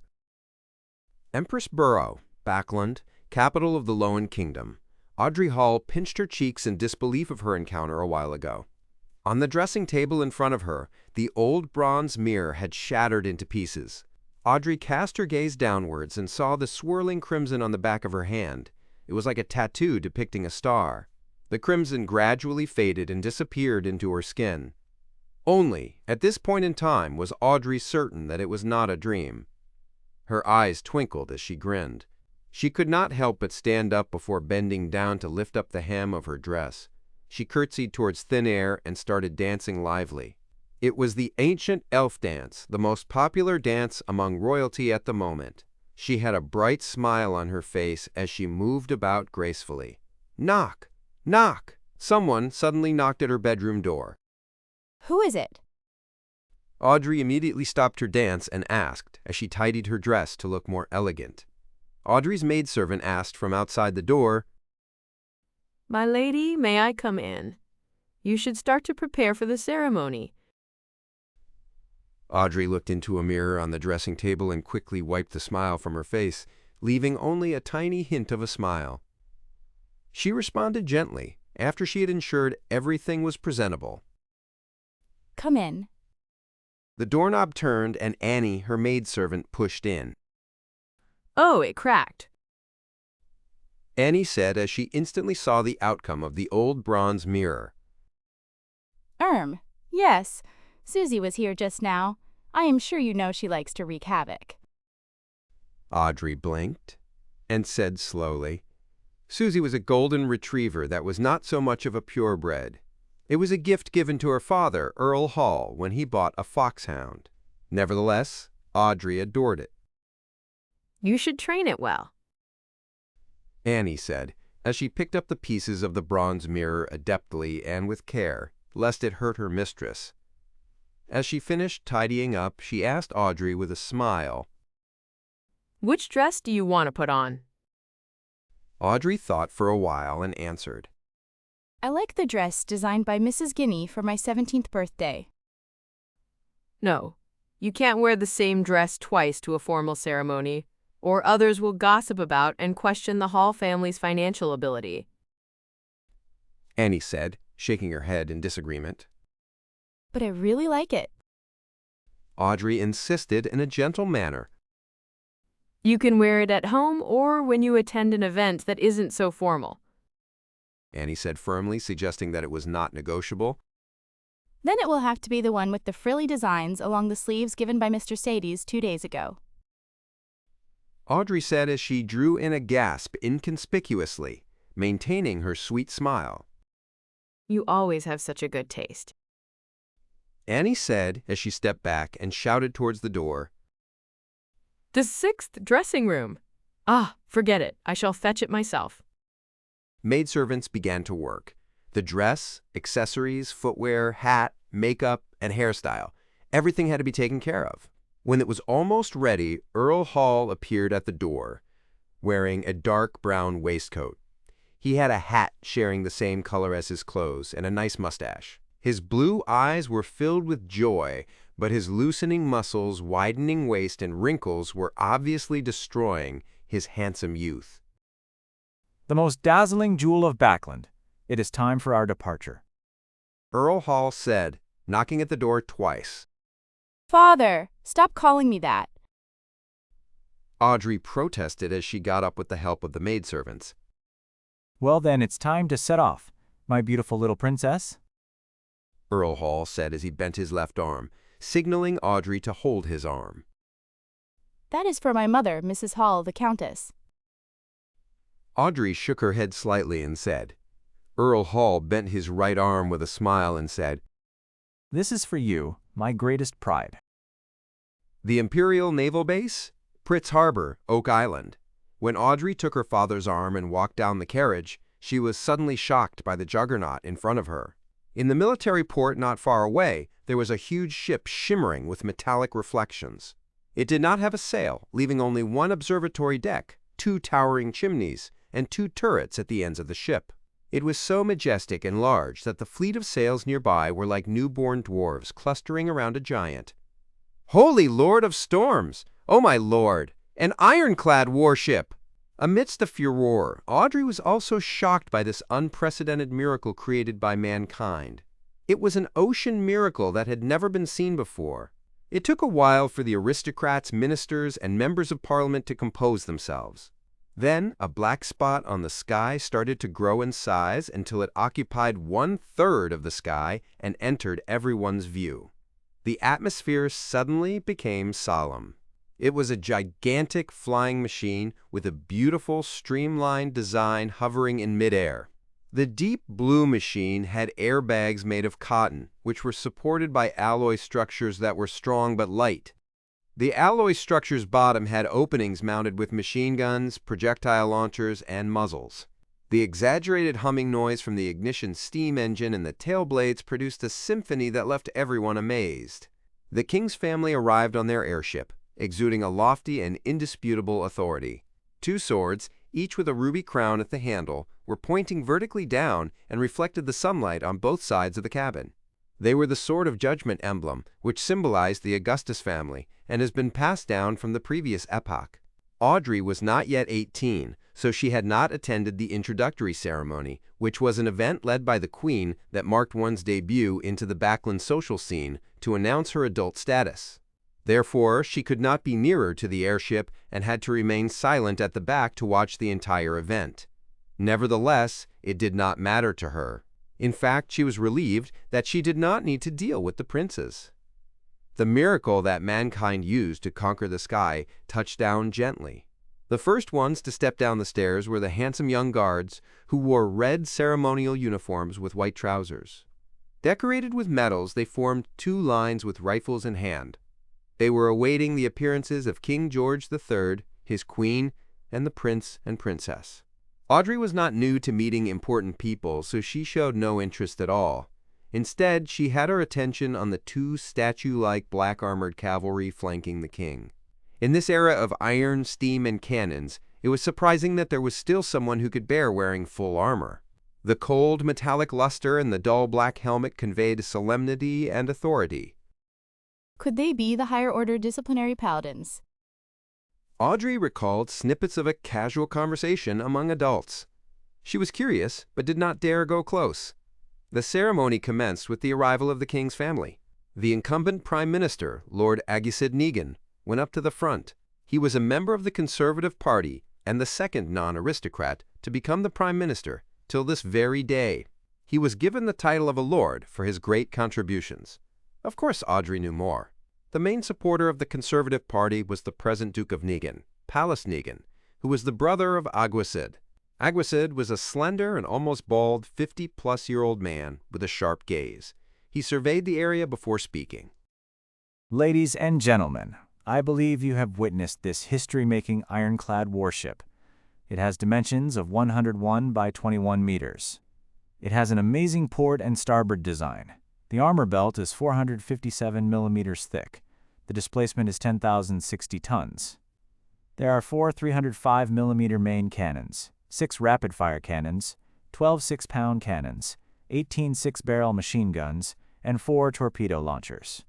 Empress Borough, Backland, capital of the Loan Kingdom. Audrey Hall pinched her cheeks in disbelief of her encounter a while ago. On the dressing table in front of her, the old bronze mirror had shattered into pieces. Audrey cast her gaze downwards and saw the swirling crimson on the back of her hand. It was like a tattoo depicting a star. The crimson gradually faded and disappeared into her skin. Only, at this point in time, was Audrey certain that it was not a dream. Her eyes twinkled as she grinned. She could not help but stand up before bending down to lift up the hem of her dress. She curtsied towards thin air and started dancing lively. It was the ancient elf dance, the most popular dance among royalty at the moment. She had a bright smile on her face as she moved about gracefully. Knock! Knock! Someone suddenly knocked at her bedroom door. Who is it? Audrey immediately stopped her dance and asked, as she tidied her dress to look more elegant. Audrey's maidservant asked from outside the door, My lady, may I come in? You should start to prepare for the ceremony. Audrey looked into a mirror on the dressing table and quickly wiped the smile from her face, leaving only a tiny hint of a smile. She responded gently, after she had ensured everything was presentable. Come in. The doorknob turned and Annie, her maidservant, pushed in. Oh, it cracked. Annie said as she instantly saw the outcome of the old bronze mirror. Yes. Susie was here just now. I am sure you know she likes to wreak havoc. Audrey blinked and said slowly. Susie was a golden retriever that was not so much of a purebred. It was a gift given to her father, Earl Hall, when he bought a foxhound. Nevertheless, Audrey adored it. You should train it well. Annie said, as she picked up the pieces of the bronze mirror adeptly and with care, lest it hurt her mistress. As she finished tidying up, she asked Audrey with a smile. Which dress do you want to put on? Audrey thought for a while and answered. I like the dress designed by Mrs. Guinea for my 17th birthday. No, you can't wear the same dress twice to a formal ceremony, or others will gossip about and question the Hall family's financial ability. Annie said, shaking her head in disagreement. But I really like it. Audrey insisted in a gentle manner. You can wear it at home or when you attend an event that isn't so formal. Annie said firmly, suggesting that it was not negotiable. Then it will have to be the one with the frilly designs along the sleeves given by Mr. Sadie's 2 days ago. Audrey said as she drew in a gasp inconspicuously, maintaining her sweet smile. You always have such a good taste. Annie said as she stepped back and shouted towards the door. The 6th dressing room. Ah, forget it. I shall fetch it myself. Maidservants began to work. The dress, accessories, footwear, hat, makeup, and hairstyle. Everything had to be taken care of. When it was almost ready, Earl Hall appeared at the door, wearing a dark brown waistcoat. He had a hat sharing the same color as his clothes and a nice mustache. His blue eyes were filled with joy, but his loosening muscles, widening waist, and wrinkles were obviously destroying his handsome youth. The most dazzling jewel of Backland. It is time for our departure. Earl Hall said, knocking at the door twice. Father, stop calling me that. Audrey protested as she got up with the help of the maidservants. Well then, it's time to set off, my beautiful little princess. Earl Hall said as he bent his left arm, signaling Audrey to hold his arm. That is for my mother, Mrs. Hall, the Countess. Audrey shook her head slightly and said. Earl Hall bent his right arm with a smile and said, This is for you, my greatest pride. The Imperial Naval Base? Pritz Harbor, Oak Island. When Audrey took her father's arm and walked down the carriage, she was suddenly shocked by the juggernaut in front of her. In the military port not far away, there was a huge ship shimmering with metallic reflections. It did not have a sail, leaving only one observatory deck, 2 towering chimneys, and 2 turrets at the ends of the ship. It was so majestic and large that the fleet of sails nearby were like newborn dwarves clustering around a giant. Holy Lord of Storms! Oh my lord! An ironclad warship! Amidst the furore, Audrey was also shocked by this unprecedented miracle created by mankind. It was an ocean miracle that had never been seen before. It took a while for the aristocrats, ministers, and members of parliament to compose themselves. Then, a black spot on the sky started to grow in size until it occupied 1/3 of the sky and entered everyone's view. The atmosphere suddenly became solemn. It was a gigantic flying machine with a beautiful, streamlined design hovering in midair. The deep blue machine had airbags made of cotton, which were supported by alloy structures that were strong but light. The alloy structure's bottom had openings mounted with machine guns, projectile launchers, and muzzles. The exaggerated humming noise from the ignition steam engine and the tail blades produced a symphony that left everyone amazed. The king's family arrived on their airship, exuding a lofty and indisputable authority. 2 swords, each with a ruby crown at the handle, were pointing vertically down and reflected the sunlight on both sides of the cabin. They were the Sword of Judgment emblem, which symbolized the Augustus family and has been passed down from the previous epoch. Audrey was not yet 18, so she had not attended the introductory ceremony, which was an event led by the Queen that marked one's debut into the Backland social scene to announce her adult status. Therefore, she could not be nearer to the airship and had to remain silent at the back to watch the entire event. Nevertheless, it did not matter to her. In fact, she was relieved that she did not need to deal with the princes. The miracle that mankind used to conquer the sky touched down gently. The first ones to step down the stairs were the handsome young guards who wore red ceremonial uniforms with white trousers. Decorated with medals, they formed two lines with rifles in hand. They were awaiting the appearances of King George III, his queen, and the prince and princess. Audrey was not new to meeting important people, so she showed no interest at all. Instead, she had her attention on the two statue-like black-armored cavalry flanking the king. In this era of iron, steam, and cannons, it was surprising that there was still someone who could bear wearing full armor. The cold, metallic luster and the dull black helmet conveyed solemnity and authority. Could they be the higher-order disciplinary paladins? Audrey recalled snippets of a casual conversation among adults. She was curious, but did not dare go close. The ceremony commenced with the arrival of the king's family. The incumbent prime minister, Lord Aguisid Negan, went up to the front. He was a member of the Conservative Party and the second non-aristocrat to become the prime minister till this very day. He was given the title of a lord for his great contributions. Of course, Audrey knew more. The main supporter of the Conservative Party was the present Duke of Negan, Palace Negan, who was the brother of Aguisid. Aguisid was a slender and almost bald 50-plus-year-old man with a sharp gaze. He surveyed the area before speaking. Ladies and gentlemen, I believe you have witnessed this history-making ironclad warship. It has dimensions of 101 by 21 meters. It has an amazing port and starboard design. The armor belt is 457 millimeters thick. The displacement is 10,060 tons. There are 4 305 millimeter main cannons, 6 rapid-fire cannons, 12 6-pound cannons, 18 6-barrel machine guns, and 4 torpedo launchers.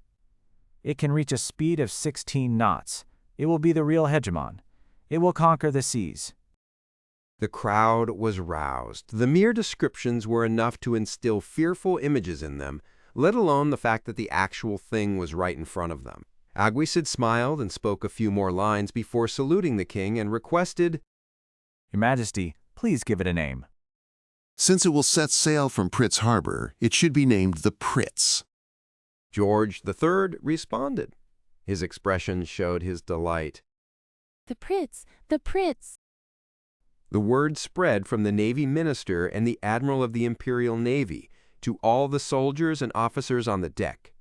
It can reach a speed of 16 knots. It will be the real hegemon. It will conquer the seas. The crowd was roused. The mere descriptions were enough to instill fearful images in them, let alone the fact that the actual thing was right in front of them. Aguisid smiled and spoke a few more lines before saluting the king and requested, Your Majesty, please give it a name. Since it will set sail from Pritz Harbor, it should be named the Pritz. George III responded. His expression showed his delight. The Pritz, the Pritz. The word spread from the Navy minister and the admiral of the Imperial Navy to all the soldiers and officers on the deck.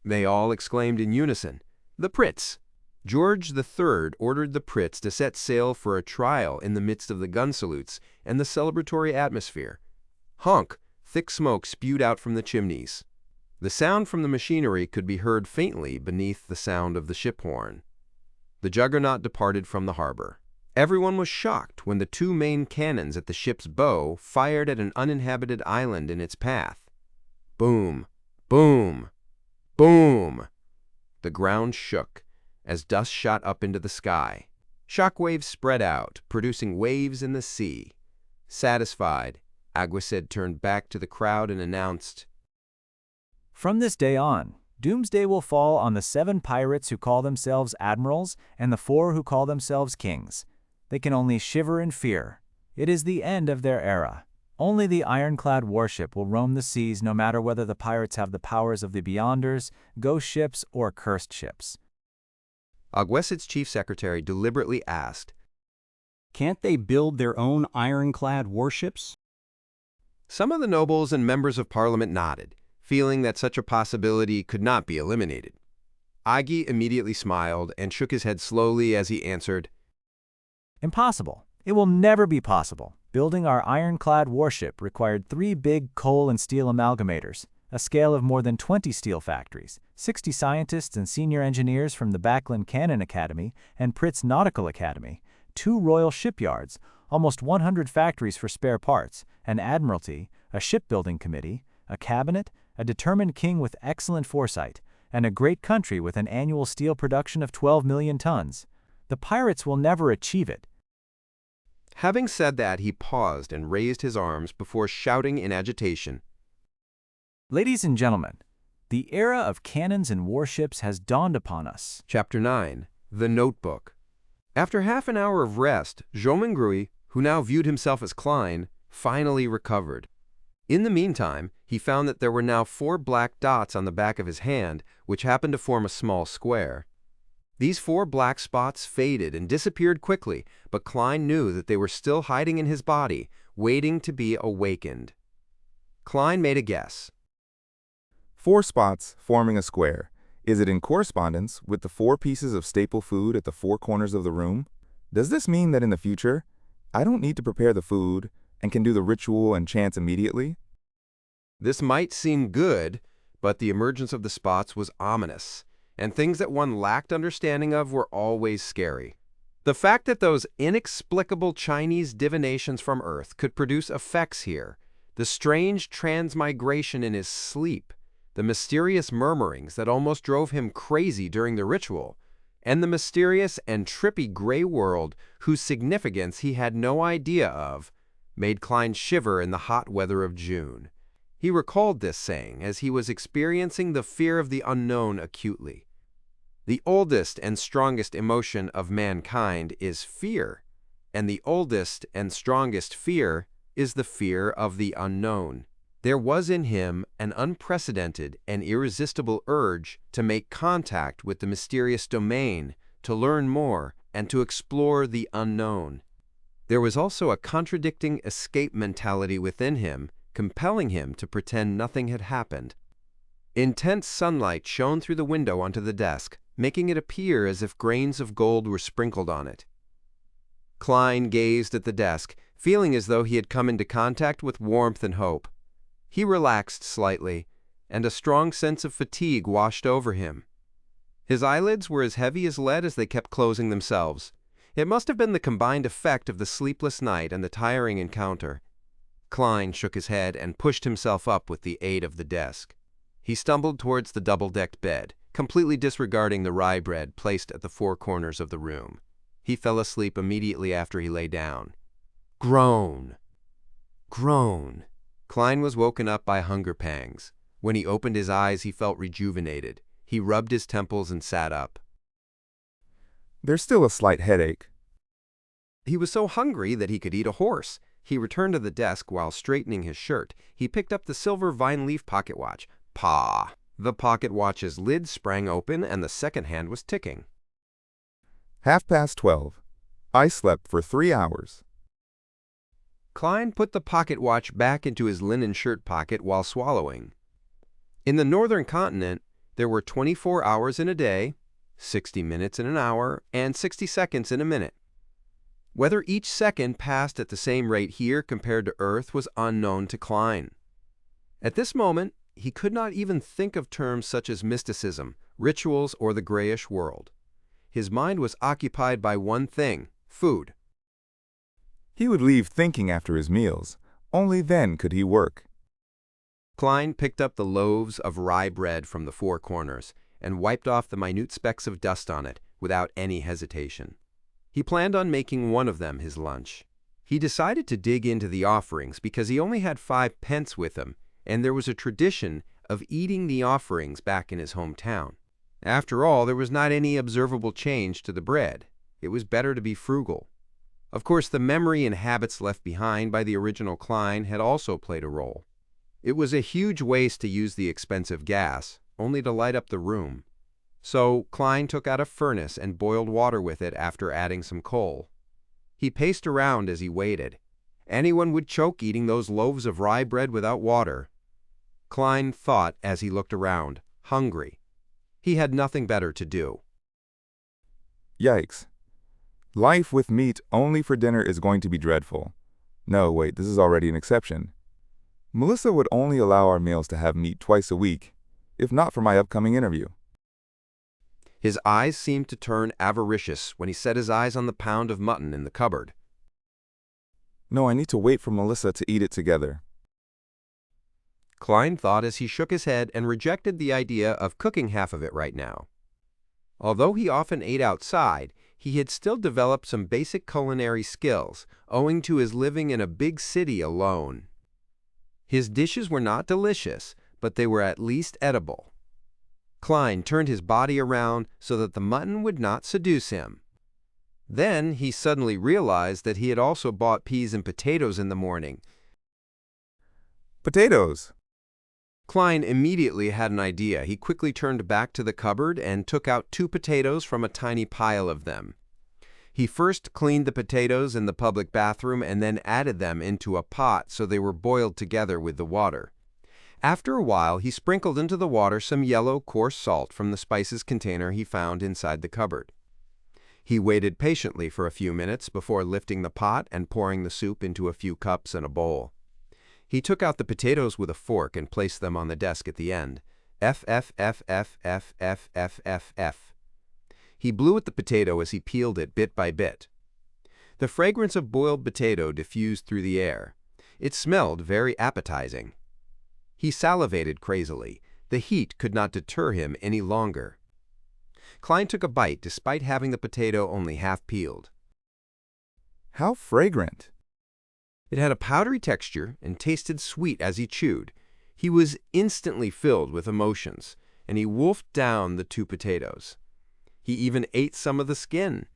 They all exclaimed in unison, "The Pritz!" George III ordered the Pritz to set sail for a trial in the midst of the gun salutes and the celebratory atmosphere. Honk! Thick smoke spewed out from the chimneys. The sound from the machinery could be heard faintly beneath the sound of the ship horn. The juggernaut departed from the harbor. Everyone was shocked when the two main cannons at the ship's bow fired at an uninhabited island in its path. Boom! Boom! Boom! The ground shook as dust shot up into the sky. Shockwaves spread out, producing waves in the sea. Satisfied, Aguisid turned back to the crowd and announced, From this day on, doomsday will fall on the 7 pirates who call themselves admirals and the 4 who call themselves kings. They can only shiver in fear. It is the end of their era. Only the ironclad warship will roam the seas no matter whether the pirates have the powers of the Beyonders, ghost ships, or cursed ships. Aguisid's chief secretary deliberately asked, Can't they build their own ironclad warships? Some of the nobles and members of parliament nodded, feeling that such a possibility could not be eliminated. Agi immediately smiled and shook his head slowly as he answered, Impossible. It will never be possible. Building our ironclad warship required 3 big coal and steel amalgamators, a scale of more than 20 steel factories, 60 scientists and senior engineers from the Backlund Cannon Academy and Pritz Nautical Academy, 2 royal shipyards, almost 100 factories for spare parts, an admiralty, a shipbuilding committee, a cabinet, a determined king with excellent foresight, and a great country with an annual steel production of 12 million tons. The pirates will never achieve it. Having said that, he paused and raised his arms before shouting in agitation, Ladies and gentlemen, the era of cannons and warships has dawned upon us. Chapter 9, The Notebook. After half an hour of rest, Jomingui, who now viewed himself as Klein, finally recovered. In the meantime, he found that there were now 4 black dots on the back of his hand, which happened to form a small square. These 4 black spots faded and disappeared quickly, but Klein knew that they were still hiding in his body, waiting to be awakened. Klein made a guess. 4 spots forming a square. Is it in correspondence with the 4 pieces of staple food at the 4 corners of the room? Does this mean that in the future, I don't need to prepare the food and can do the ritual and chants immediately? This might seem good, but the emergence of the spots was ominous, and things that one lacked understanding of were always scary. The fact that those inexplicable Chinese divinations from Earth could produce effects here, the strange transmigration in his sleep, the mysterious murmurings that almost drove him crazy during the ritual, and the mysterious and trippy gray world whose significance he had no idea of, made Klein shiver in the hot weather of June. He recalled this saying as he was experiencing the fear of the unknown acutely. The oldest and strongest emotion of mankind is fear, and the oldest and strongest fear is the fear of the unknown. There was in him an unprecedented and irresistible urge to make contact with the mysterious domain, to learn more, and to explore the unknown. There was also a contradicting escape mentality within him, compelling him to pretend nothing had happened. Intense sunlight shone through the window onto the desk, making it appear as if grains of gold were sprinkled on it. Klein gazed at the desk, feeling as though he had come into contact with warmth and hope. He relaxed slightly, and a strong sense of fatigue washed over him. His eyelids were as heavy as lead as they kept closing themselves. It must have been the combined effect of the sleepless night and the tiring encounter. Klein shook his head and pushed himself up with the aid of the desk. He stumbled towards the double-decked bed, completely disregarding the rye bread placed at the 4 corners of the room. He fell asleep immediately after he lay down. Groan! Groan! Klein was woken up by hunger pangs. When he opened his eyes, he felt rejuvenated. He rubbed his temples and sat up. There's still a slight headache. He was so hungry that he could eat a horse. He returned to the desk while straightening his shirt. He picked up the silver vine-leaf pocket watch. Pah! The pocket watch's lid sprang open and the second hand was ticking. 12:30. I slept for 3 hours. Klein put the pocket watch back into his linen shirt pocket while swallowing. In the northern continent, there were 24 hours in a day, 60 minutes in an hour, and 60 seconds in a minute. Whether each second passed at the same rate here compared to Earth was unknown to Klein. At this moment, he could not even think of terms such as mysticism, rituals, or the grayish world. His mind was occupied by one thing: food. He would leave thinking after his meals. Only then could he work. Klein picked up the loaves of rye bread from the 4 corners and wiped off the minute specks of dust on it without any hesitation. He planned on making one of them his lunch. He decided to dig into the offerings because he only had 5 pence with him, and there was a tradition of eating the offerings back in his hometown. After all, there was not any observable change to the bread. It was better to be frugal. Of course, the memory and habits left behind by the original Klein had also played a role. It was a huge waste to use the expensive gas, only to light up the room. So Klein took out a furnace and boiled water with it after adding some coal. He paced around as he waited. Anyone would choke eating those loaves of rye bread without water. Klein thought as he looked around, hungry. He had nothing better to do. Yikes. Life with meat only for dinner is going to be dreadful. No, wait, this is already an exception. Melissa would only allow our meals to have meat twice a week, if not for my upcoming interview. His eyes seemed to turn avaricious when he set his eyes on the pound of mutton in the cupboard. No, I need to wait for Melissa to eat it together. Klein thought as he shook his head and rejected the idea of cooking half of it right now. Although he often ate outside, he had still developed some basic culinary skills, owing to his living in a big city alone. His dishes were not delicious, but they were at least edible. Klein turned his body around so that the mutton would not seduce him. Then he suddenly realized that he had also bought peas and potatoes in the morning. Potatoes! Klein immediately had an idea. He quickly turned back to the cupboard and took out 2 potatoes from a tiny pile of them. He first cleaned the potatoes in the public bathroom and then added them into a pot so they were boiled together with the water. After a while, he sprinkled into the water some yellow, coarse salt from the spices container he found inside the cupboard. He waited patiently for a few minutes before lifting the pot and pouring the soup into a few cups and a bowl. He took out the potatoes with a fork and placed them on the desk at the end. F, F, F, F, F, F, F, F, F. He blew at the potato as he peeled it bit by bit. The fragrance of boiled potato diffused through the air. It smelled very appetizing. He salivated crazily. The heat could not deter him any longer. Klein took a bite despite having the potato only half peeled. How fragrant! It had a powdery texture and tasted sweet as he chewed. He was instantly filled with emotions, and he wolfed down the 2 potatoes. He even ate some of the skin.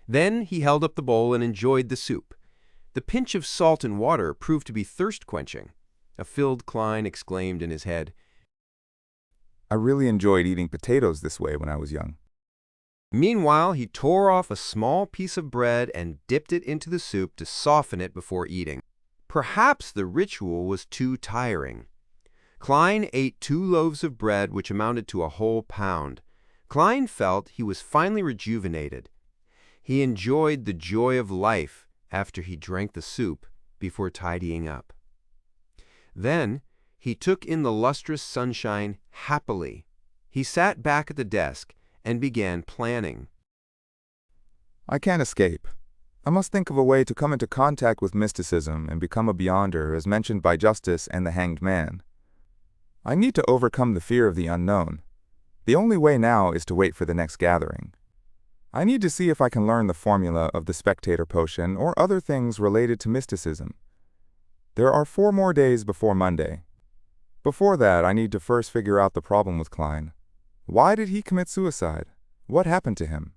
Then he held up the bowl and enjoyed the soup. The pinch of salt and water proved to be thirst-quenching. A filled Klein exclaimed in his head, I really enjoyed eating potatoes this way when I was young. Meanwhile, he tore off a small piece of bread and dipped it into the soup to soften it before eating. Perhaps the ritual was too tiring. Klein ate 2 loaves of bread, which amounted to a whole pound. Klein felt he was finally rejuvenated. He enjoyed the joy of life after he drank the soup before tidying up. Then he took in the lustrous sunshine happily. He sat back at the desk and began planning. I can't escape. I must think of a way to come into contact with mysticism and become a beyonder as mentioned by Justice and the Hanged Man. I need to overcome the fear of the unknown. The only way now is to wait for the next gathering. I need to see if I can learn the formula of the spectator potion or other things related to mysticism. There are 4 more days before Monday. Before that, I need to first figure out the problem with Klein. Why did he commit suicide? What happened to him?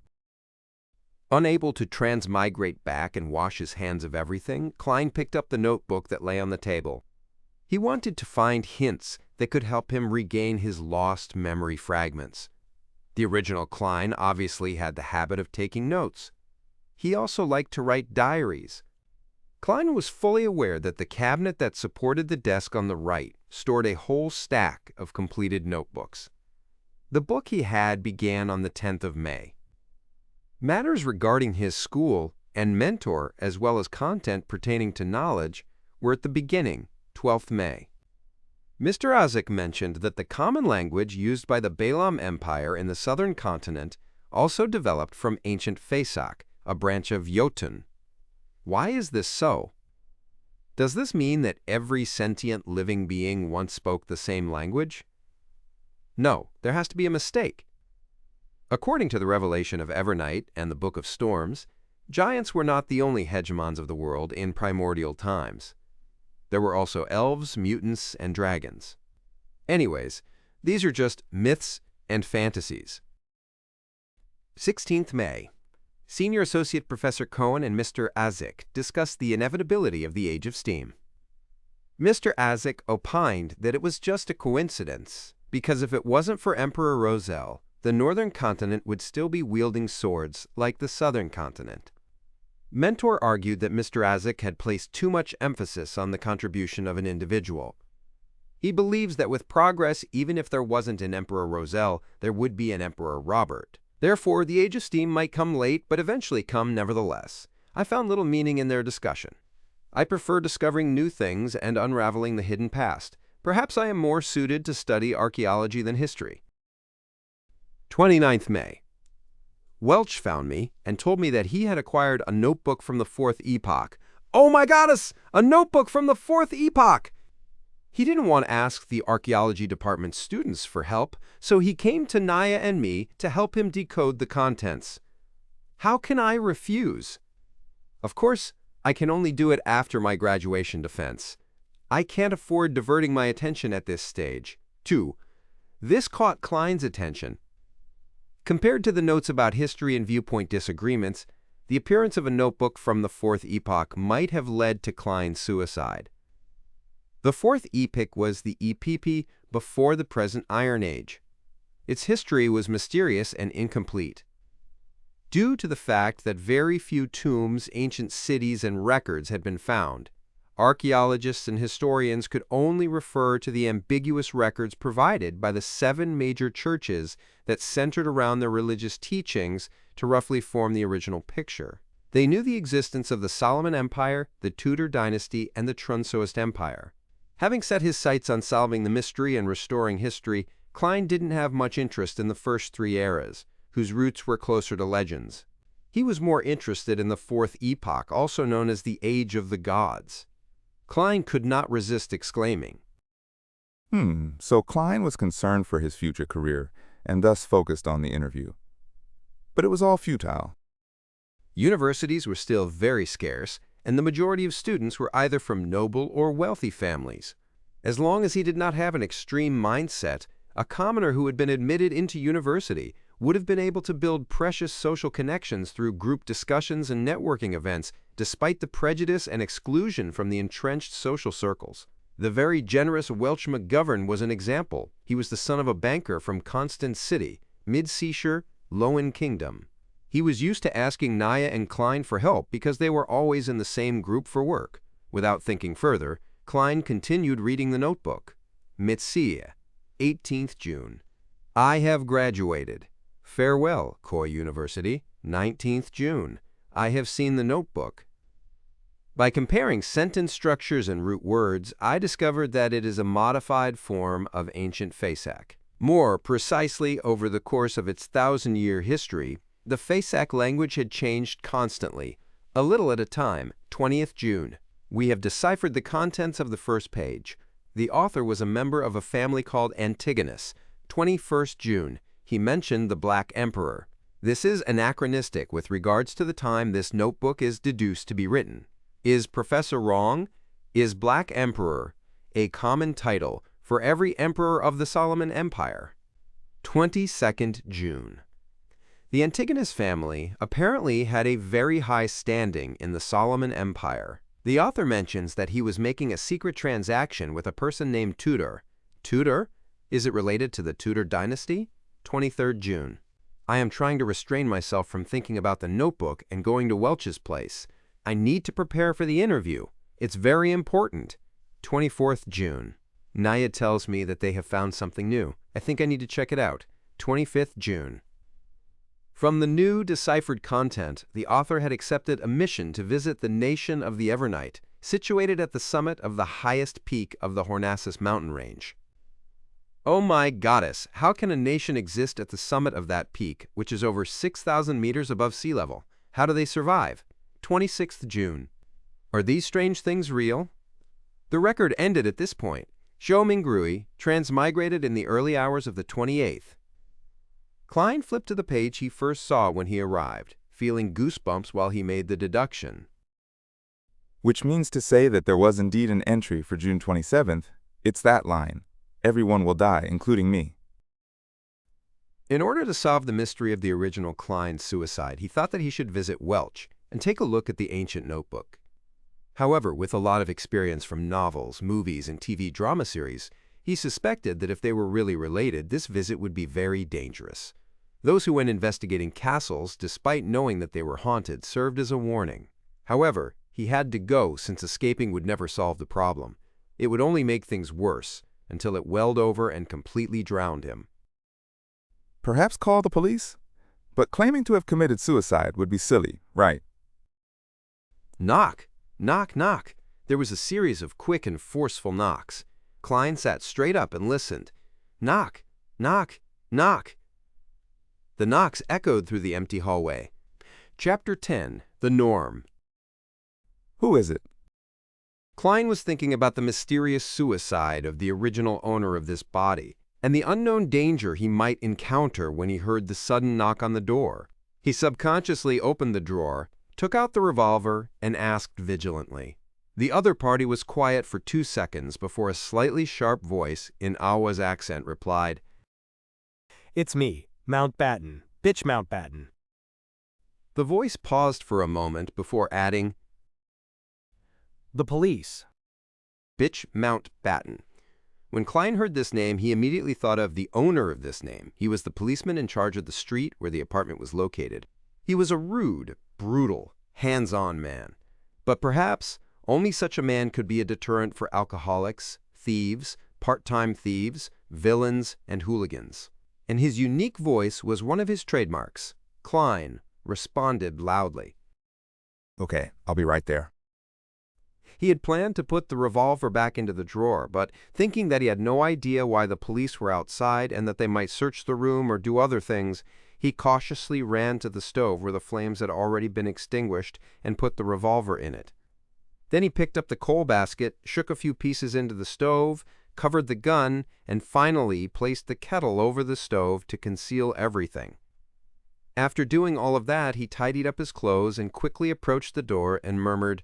Unable to transmigrate back and wash his hands of everything, Klein picked up the notebook that lay on the table. He wanted to find hints that could help him regain his lost memory fragments. The original Klein obviously had the habit of taking notes. He also liked to write diaries. Klein was fully aware that the cabinet that supported the desk on the right stored a whole stack of completed notebooks. The book he had began on the 10th of May. Matters regarding his school and mentor, as well as content pertaining to knowledge, were at the beginning, 12th May. Mr. Isaac mentioned that the common language used by the Balaam Empire in the southern continent also developed from ancient Fasak, a branch of Jotun. Why is this so? Does this mean that every sentient living being once spoke the same language? No, there has to be a mistake. According to the revelation of Evernight and the Book of Storms, giants were not the only hegemons of the world in primordial times. There were also elves, mutants, and dragons. Anyways, these are just myths and fantasies. 16th May. Senior Associate Professor Cohen and Mr. Isaac discussed the inevitability of the Age of Steam. Mr. Isaac opined that it was just a coincidence, because if it wasn't for Emperor Roselle, the northern continent would still be wielding swords like the southern continent. Mentor argued that Mr. Isaac had placed too much emphasis on the contribution of an individual. He believes that with progress, even if there wasn't an Emperor Roselle, there would be an Emperor Robert. Therefore, the Age of Steam might come late, but eventually come nevertheless. I found little meaning in their discussion. I prefer discovering new things and unraveling the hidden past. Perhaps I am more suited to study archaeology than history. 29th May. Welch found me and told me that he had acquired a notebook from the 4th epoch. Oh my goddess! A notebook from the 4th epoch! He didn't want to ask the archaeology department students for help, so he came to Naya and me to help him decode the contents. How can I refuse? Of course, I can only do it after my graduation defense. I can't afford diverting my attention at this stage. 2. This caught Klein's attention. Compared to the notes about history and viewpoint disagreements, the appearance of a notebook from the 4th epoch might have led to Klein's suicide. The 4th epoch was the epoch before the present Iron Age. Its history was mysterious and incomplete. Due to the fact that very few tombs, ancient cities, and records had been found, Archaeologists and historians could only refer to the ambiguous records provided by the 7 major churches that centered around their religious teachings to roughly form the original picture. They knew the existence of the Solomon Empire, the Tudor dynasty, and the Trunsoist Empire. Having set his sights on solving the mystery and restoring history, Klein didn't have much interest in the first 3 eras, whose roots were closer to legends. He was more interested in the 4th epoch, also known as the Age of the Gods. Klein could not resist exclaiming, So Klein was concerned for his future career and thus focused on the interview. But it was all futile. Universities were still very scarce, and the majority of students were either from noble or wealthy families. As long as he did not have an extreme mindset, a commoner who had been admitted into university would have been able to build precious social connections through group discussions and networking events, despite the prejudice and exclusion from the entrenched social circles. The very generous Welch McGovern was an example. He was the son of a banker from Constance City, mid-Seashire, Lowen Kingdom. He was used to asking Naya and Klein for help because they were always in the same group for work. Without thinking further, Klein continued reading the notebook. Mitsia, 18th June. I have graduated. Farewell, Coy University, 19th June. I have seen the notebook. By comparing sentence structures and root words, I discovered that it is a modified form of ancient Fasak. More precisely, over the course of its 1,000-year history, the Fasak language had changed constantly, a little at a time. 20th June. We have deciphered the contents of the first page. The author was a member of a family called Antigonus. 21st June. He mentioned the Black Emperor. This is anachronistic with regards to the time this notebook is deduced to be written. Is Professor wrong? Is Black Emperor a common title for every emperor of the Solomon Empire? 22nd June. The Antigonus family apparently had a very high standing in the Solomon Empire. The author mentions that he was making a secret transaction with a person named Tudor. Tudor? Is it related to the Tudor dynasty? 23rd June. I am trying to restrain myself from thinking about the notebook and going to Welch's place. I need to prepare for the interview. It's very important. 24th June. Naya tells me that they have found something new. I think I need to check it out. 25th June. From the new deciphered content, the author had accepted a mission to visit the nation of the Evernight, situated at the summit of the highest peak of the Hornassus mountain range. Oh my goddess, how can a nation exist at the summit of that peak, which is over 6,000 meters above sea level? How do they survive? 26th June. Are these strange things real? The record ended at this point. Zhou Mingrui transmigrated in the early hours of the 28th. Klein flipped to the page he first saw when he arrived, feeling goosebumps while he made the deduction. Which means to say that there was indeed an entry for June 27th. It's that line. Everyone will die, including me. In order to solve the mystery of the original Klein's suicide, he thought that he should visit Welch and take a look at the ancient notebook. However, with a lot of experience from novels, movies, and TV drama series, he suspected that if they were really related, this visit would be very dangerous. Those who went investigating castles, despite knowing that they were haunted, served as a warning. However, he had to go since escaping would never solve the problem. It would only make things worse, until it welled over and completely drowned him. Perhaps call the police? But claiming to have committed suicide would be silly, right? Knock! Knock, knock! There was a series of quick and forceful knocks. Klein sat straight up and listened. Knock! Knock! Knock! The knocks echoed through the empty hallway. Chapter 10. The Norm. Who is it? Klein was thinking about the mysterious suicide of the original owner of this body, and the unknown danger he might encounter when he heard the sudden knock on the door. He subconsciously opened the drawer, took out the revolver, and asked vigilantly. The other party was quiet for 2 seconds before a slightly sharp voice, in Awa's accent, replied, It's me, Mountbatten, Bitch Mountbatten. The voice paused for a moment before adding, The police. Bitch Mountbatten. When Klein heard this name, he immediately thought of the owner of this name. He was the policeman in charge of the street where the apartment was located. He was a rude, brutal, hands-on man. But perhaps, Only such a man could be a deterrent for alcoholics, thieves, part-time thieves, villains, and hooligans. And his unique voice was one of his trademarks. Klein responded loudly. Okay, I'll be right there. He had planned to put the revolver back into the drawer, but thinking that he had no idea why the police were outside and that they might search the room or do other things, he cautiously ran to the stove where the flames had already been extinguished and put the revolver in it. Then he picked up the coal basket, shook a few pieces into the stove, covered the gun, and finally placed the kettle over the stove to conceal everything. After doing all of that, he tidied up his clothes and quickly approached the door and murmured,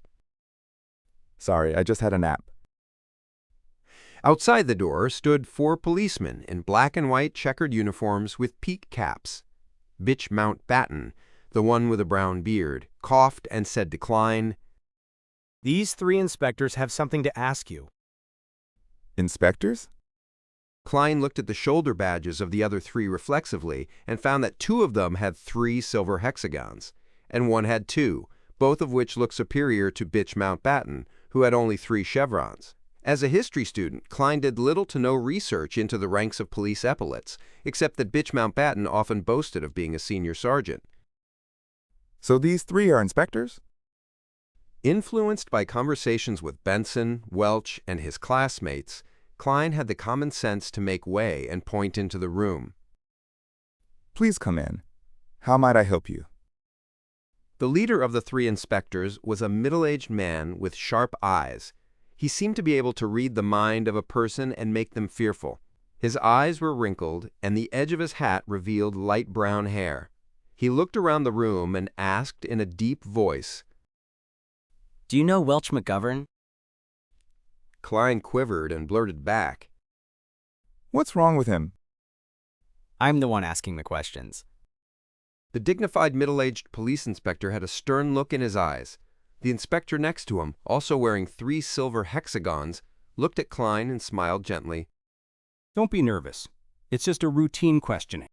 Sorry, I just had a nap. Outside the door stood 4 policemen in black and white checkered uniforms with peak caps. Bitch Mountbatten, the one with a brown beard, coughed and said to Klein, These 3 inspectors have something to ask you. Inspectors? Klein looked at the shoulder badges of the other 3 reflexively and found that 2 of them had 3 silver hexagons, and 1 had 2, both of which looked superior to Bitch Mountbatten, who had only 3 chevrons. As a history student, Klein did little to no research into the ranks of police epaulets, except that Bitch Mountbatten often boasted of being a senior sergeant. So these 3 are inspectors? Influenced by conversations with Benson, Welch, and his classmates, Klein had the common sense to make way and point into the room. Please come in. How might I help you? The leader of the 3 inspectors was a middle-aged man with sharp eyes. He seemed to be able to read the mind of a person and make them fearful. His eyes were wrinkled, and the edge of his hat revealed light brown hair. He looked around the room and asked in a deep voice, Do you know Welch McGovern? Klein quivered and blurted back, What's wrong with him? I'm the one asking the questions. The dignified middle-aged police inspector had a stern look in his eyes. The inspector next to him, also wearing 3 silver hexagons, looked at Klein and smiled gently. Don't be nervous. It's just a routine questioning.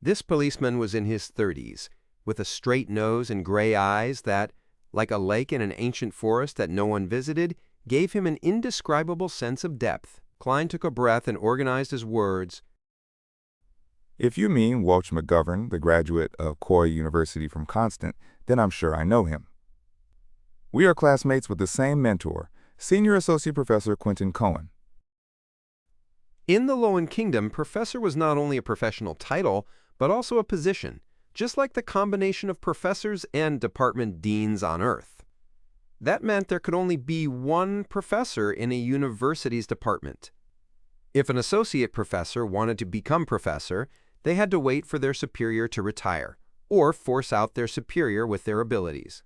This policeman was in his 30s, with a straight nose and gray eyes that, like a lake in an ancient forest that no one visited, gave him an indescribable sense of depth. Klein took a breath and organized his words. If you mean Welch McGovern, the graduate of Coy University from Constant, then I'm sure I know him. We are classmates with the same mentor, Senior Associate Professor Quentin Cohen. In the Lowen Kingdom, professor was not only a professional title, but also a position, just like the combination of professors and department deans on Earth. That meant there could only be 1 professor in a university's department. If an associate professor wanted to become professor, they had to wait for their superior to retire, or force out their superior with their abilities.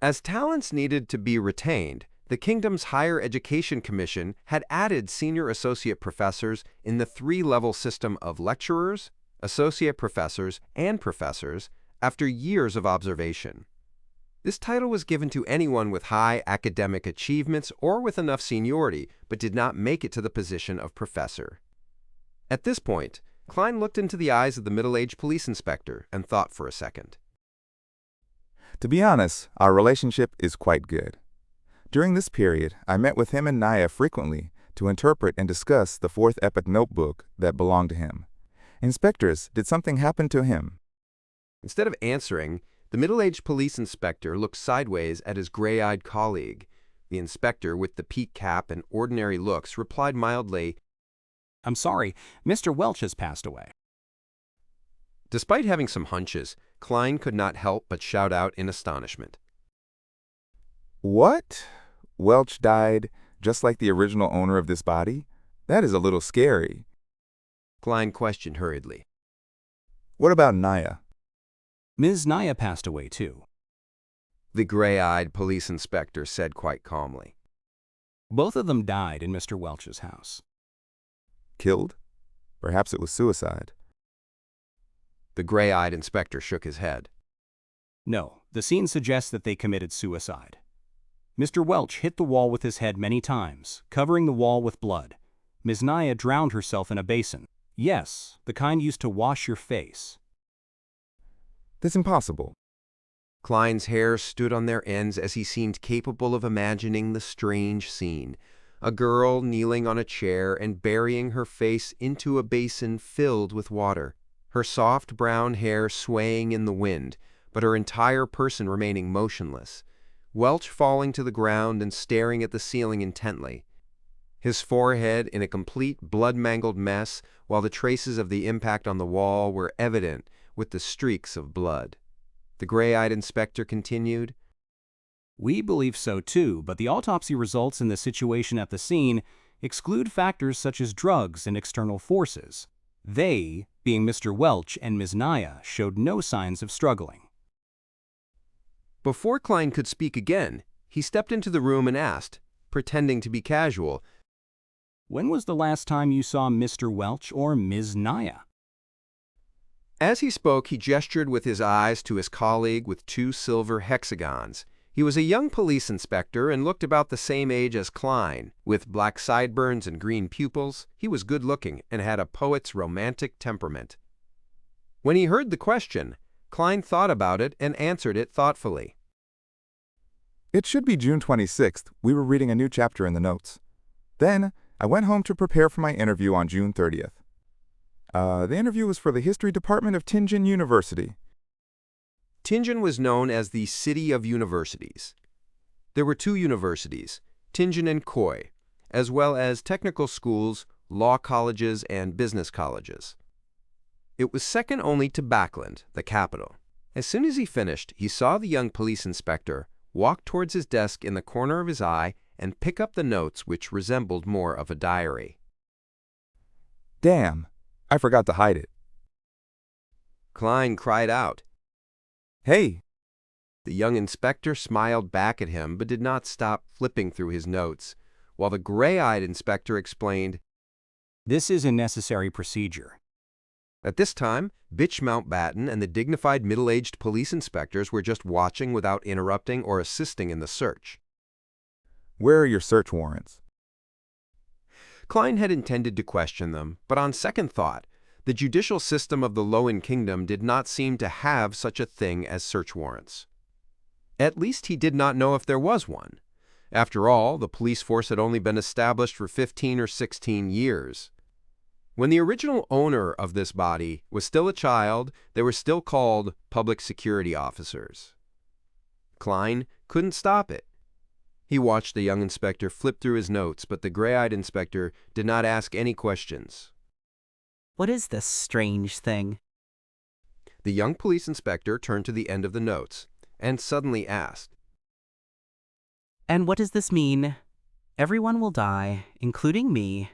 As talents needed to be retained, the kingdom's Higher Education Commission had added senior associate professors in the 3-level system of lecturers, associate professors, and professors after years of observation. This title was given to anyone with high academic achievements or with enough seniority, but did not make it to the position of professor. At this point, Klein looked into the eyes of the middle-aged police inspector and thought for a second. To be honest, our relationship is quite good. During this period, I met with him and Naya frequently to interpret and discuss the 4th epic notebook that belonged to him. Inspectors, did something happen to him? Instead of answering, the middle-aged police inspector looked sideways at his gray-eyed colleague. The inspector, with the peak cap and ordinary looks, replied mildly, I'm sorry, Mr. Welch has passed away. Despite having some hunches, Klein could not help but shout out in astonishment. What? Welch died just like the original owner of this body? That is a little scary. Klein questioned hurriedly. What about Naya? Ms. Naya passed away too. The gray-eyed police inspector said quite calmly. Both of them died in Mr. Welch's house. Killed? Perhaps it was suicide. The gray-eyed inspector shook his head. No, the scene suggests that they committed suicide. Mr. Welch hit the wall with his head many times, covering the wall with blood. Ms. Naya drowned herself in a basin. Yes, the kind used to wash your face. That's impossible. Klein's hair stood on their ends as he seemed capable of imagining the strange scene. A girl kneeling on a chair and burying her face into a basin filled with water, her soft brown hair swaying in the wind, but her entire person remaining motionless. Welch falling to the ground and staring at the ceiling intently, his forehead in a complete blood-mangled mess, while the traces of the impact on the wall were evident with the streaks of blood. The gray-eyed inspector continued, We believe so too, but the autopsy results in the situation at the scene exclude factors such as drugs and external forces. They, being Mr. Welch and Ms. Naya, showed no signs of struggling. Before Klein could speak again, he stepped into the room and asked, pretending to be casual, When was the last time you saw Mr. Welch or Ms. Naya? As he spoke, he gestured with his eyes to his colleague with 2 silver hexagons. He was a young police inspector and looked about the same age as Klein. With black sideburns and green pupils, he was good-looking and had a poet's romantic temperament. When he heard the question, Klein thought about it and answered it thoughtfully. It should be June 26th. We were reading a new chapter in the notes. Then, I went home to prepare for my interview on June 30th. The interview was for the History Department of Tianjin University. Tianjin was known as the City of Universities. There were 2 universities, Tianjin and Koi, as well as technical schools, law colleges, and business colleges. It was second only to Backland, the capital. As soon as he finished, he saw the young police inspector walk towards his desk in the corner of his eye and pick up the notes which resembled more of a diary. Damn, I forgot to hide it. Klein cried out. Hey! The young inspector smiled back at him but did not stop flipping through his notes, while the gray-eyed inspector explained, This is a necessary procedure. At this time, Bitch Mountbatten and the dignified middle-aged police inspectors were just watching without interrupting or assisting in the search. Where are your search warrants? Klein had intended to question them, but on second thought, the judicial system of the Lowen Kingdom did not seem to have such a thing as search warrants. At least he did not know if there was one. After all, the police force had only been established for 15 or 16 years. When the original owner of this body was still a child, they were still called public security officers. Klein couldn't stop it. He watched the young inspector flip through his notes, but the gray-eyed inspector did not ask any questions. What is this strange thing? The young police inspector turned to the end of the notes and suddenly asked, And what does this mean? Everyone will die, including me.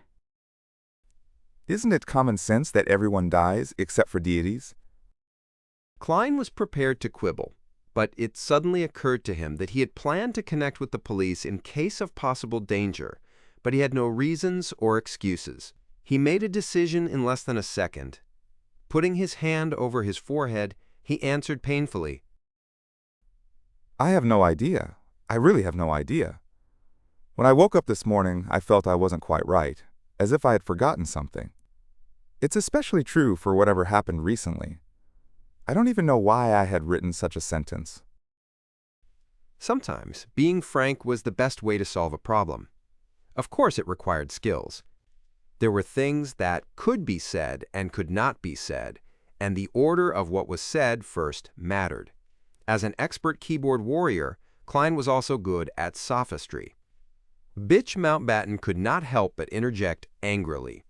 Isn't it common sense that everyone dies except for deities? Klein was prepared to quibble, but it suddenly occurred to him that he had planned to connect with the police in case of possible danger, but he had no reasons or excuses. He made a decision in less than a second. Putting his hand over his forehead, he answered painfully, I have no idea. I really have no idea. When I woke up this morning, I felt I wasn't quite right, as if I had forgotten something. It's especially true for whatever happened recently. I don't even know why I had written such a sentence. Sometimes being frank was the best way to solve a problem. Of course it required skills. There were things that could be said and could not be said, and the order of what was said first mattered. As an expert keyboard warrior, Klein was also good at sophistry. Bitch Mountbatten could not help but interject angrily.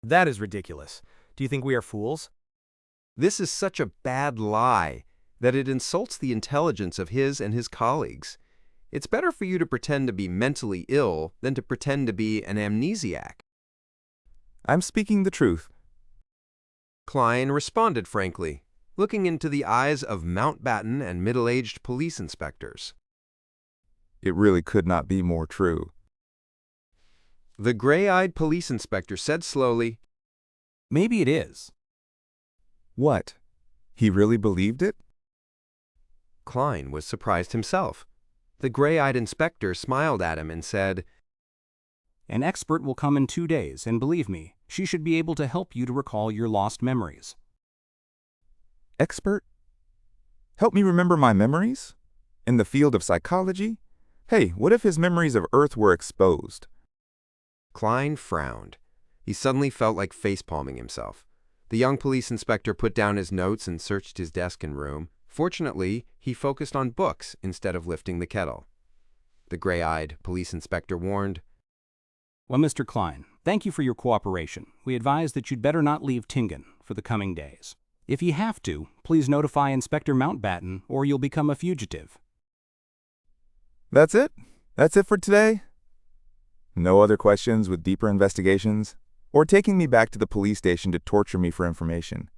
That is ridiculous. Do you think we are fools? This is such a bad lie that it insults the intelligence of his and his colleagues. It's better for you to pretend to be mentally ill than to pretend to be an amnesiac. I'm speaking the truth. Klein responded frankly, looking into the eyes of Mountbatten and middle-aged police inspectors. It really could not be more true. The gray-eyed police inspector said slowly, Maybe it is. What? He really believed it? Klein was surprised himself. The gray-eyed inspector smiled at him and said, An expert will come in 2 days, and believe me, she should be able to help you to recall your lost memories. Expert? Help me remember my memories? In the field of psychology? Hey, what if his memories of Earth were exposed? Klein frowned. He suddenly felt like face-palming himself. The young police inspector put down his notes and searched his desk and room. Fortunately, he focused on books instead of lifting the kettle. The gray-eyed police inspector warned, Well, Mr. Klein, thank you for your cooperation. We advise that you'd better not leave Tingen for the coming days. If you have to, please notify Inspector Mountbatten or you'll become a fugitive. That's it? That's it for today? No other questions with deeper investigations? Or taking me back to the police station to torture me for information?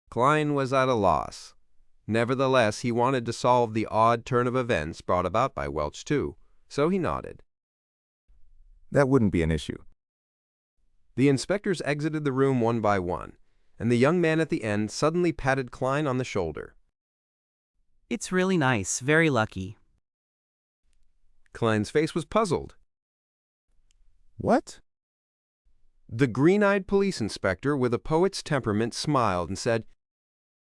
Klein was at a loss. Nevertheless, he wanted to solve the odd turn of events brought about by Welch too, so he nodded. That wouldn't be an issue. The inspectors exited the room one by one, and the young man at the end suddenly patted Klein on the shoulder. It's really nice, very lucky. Klein's face was puzzled. What? The green-eyed police inspector with a poet's temperament smiled and said,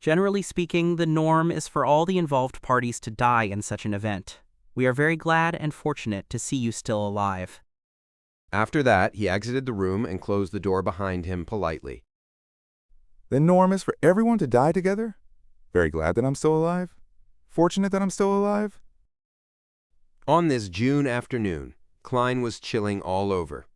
Generally speaking, the norm is for all the involved parties to die in such an event. We are very glad and fortunate to see you still alive. After that, he exited the room and closed the door behind him politely. The norm is for everyone to die together? Very glad that I'm still alive? Fortunate that I'm still alive? On this June afternoon, Klein was chilling all over.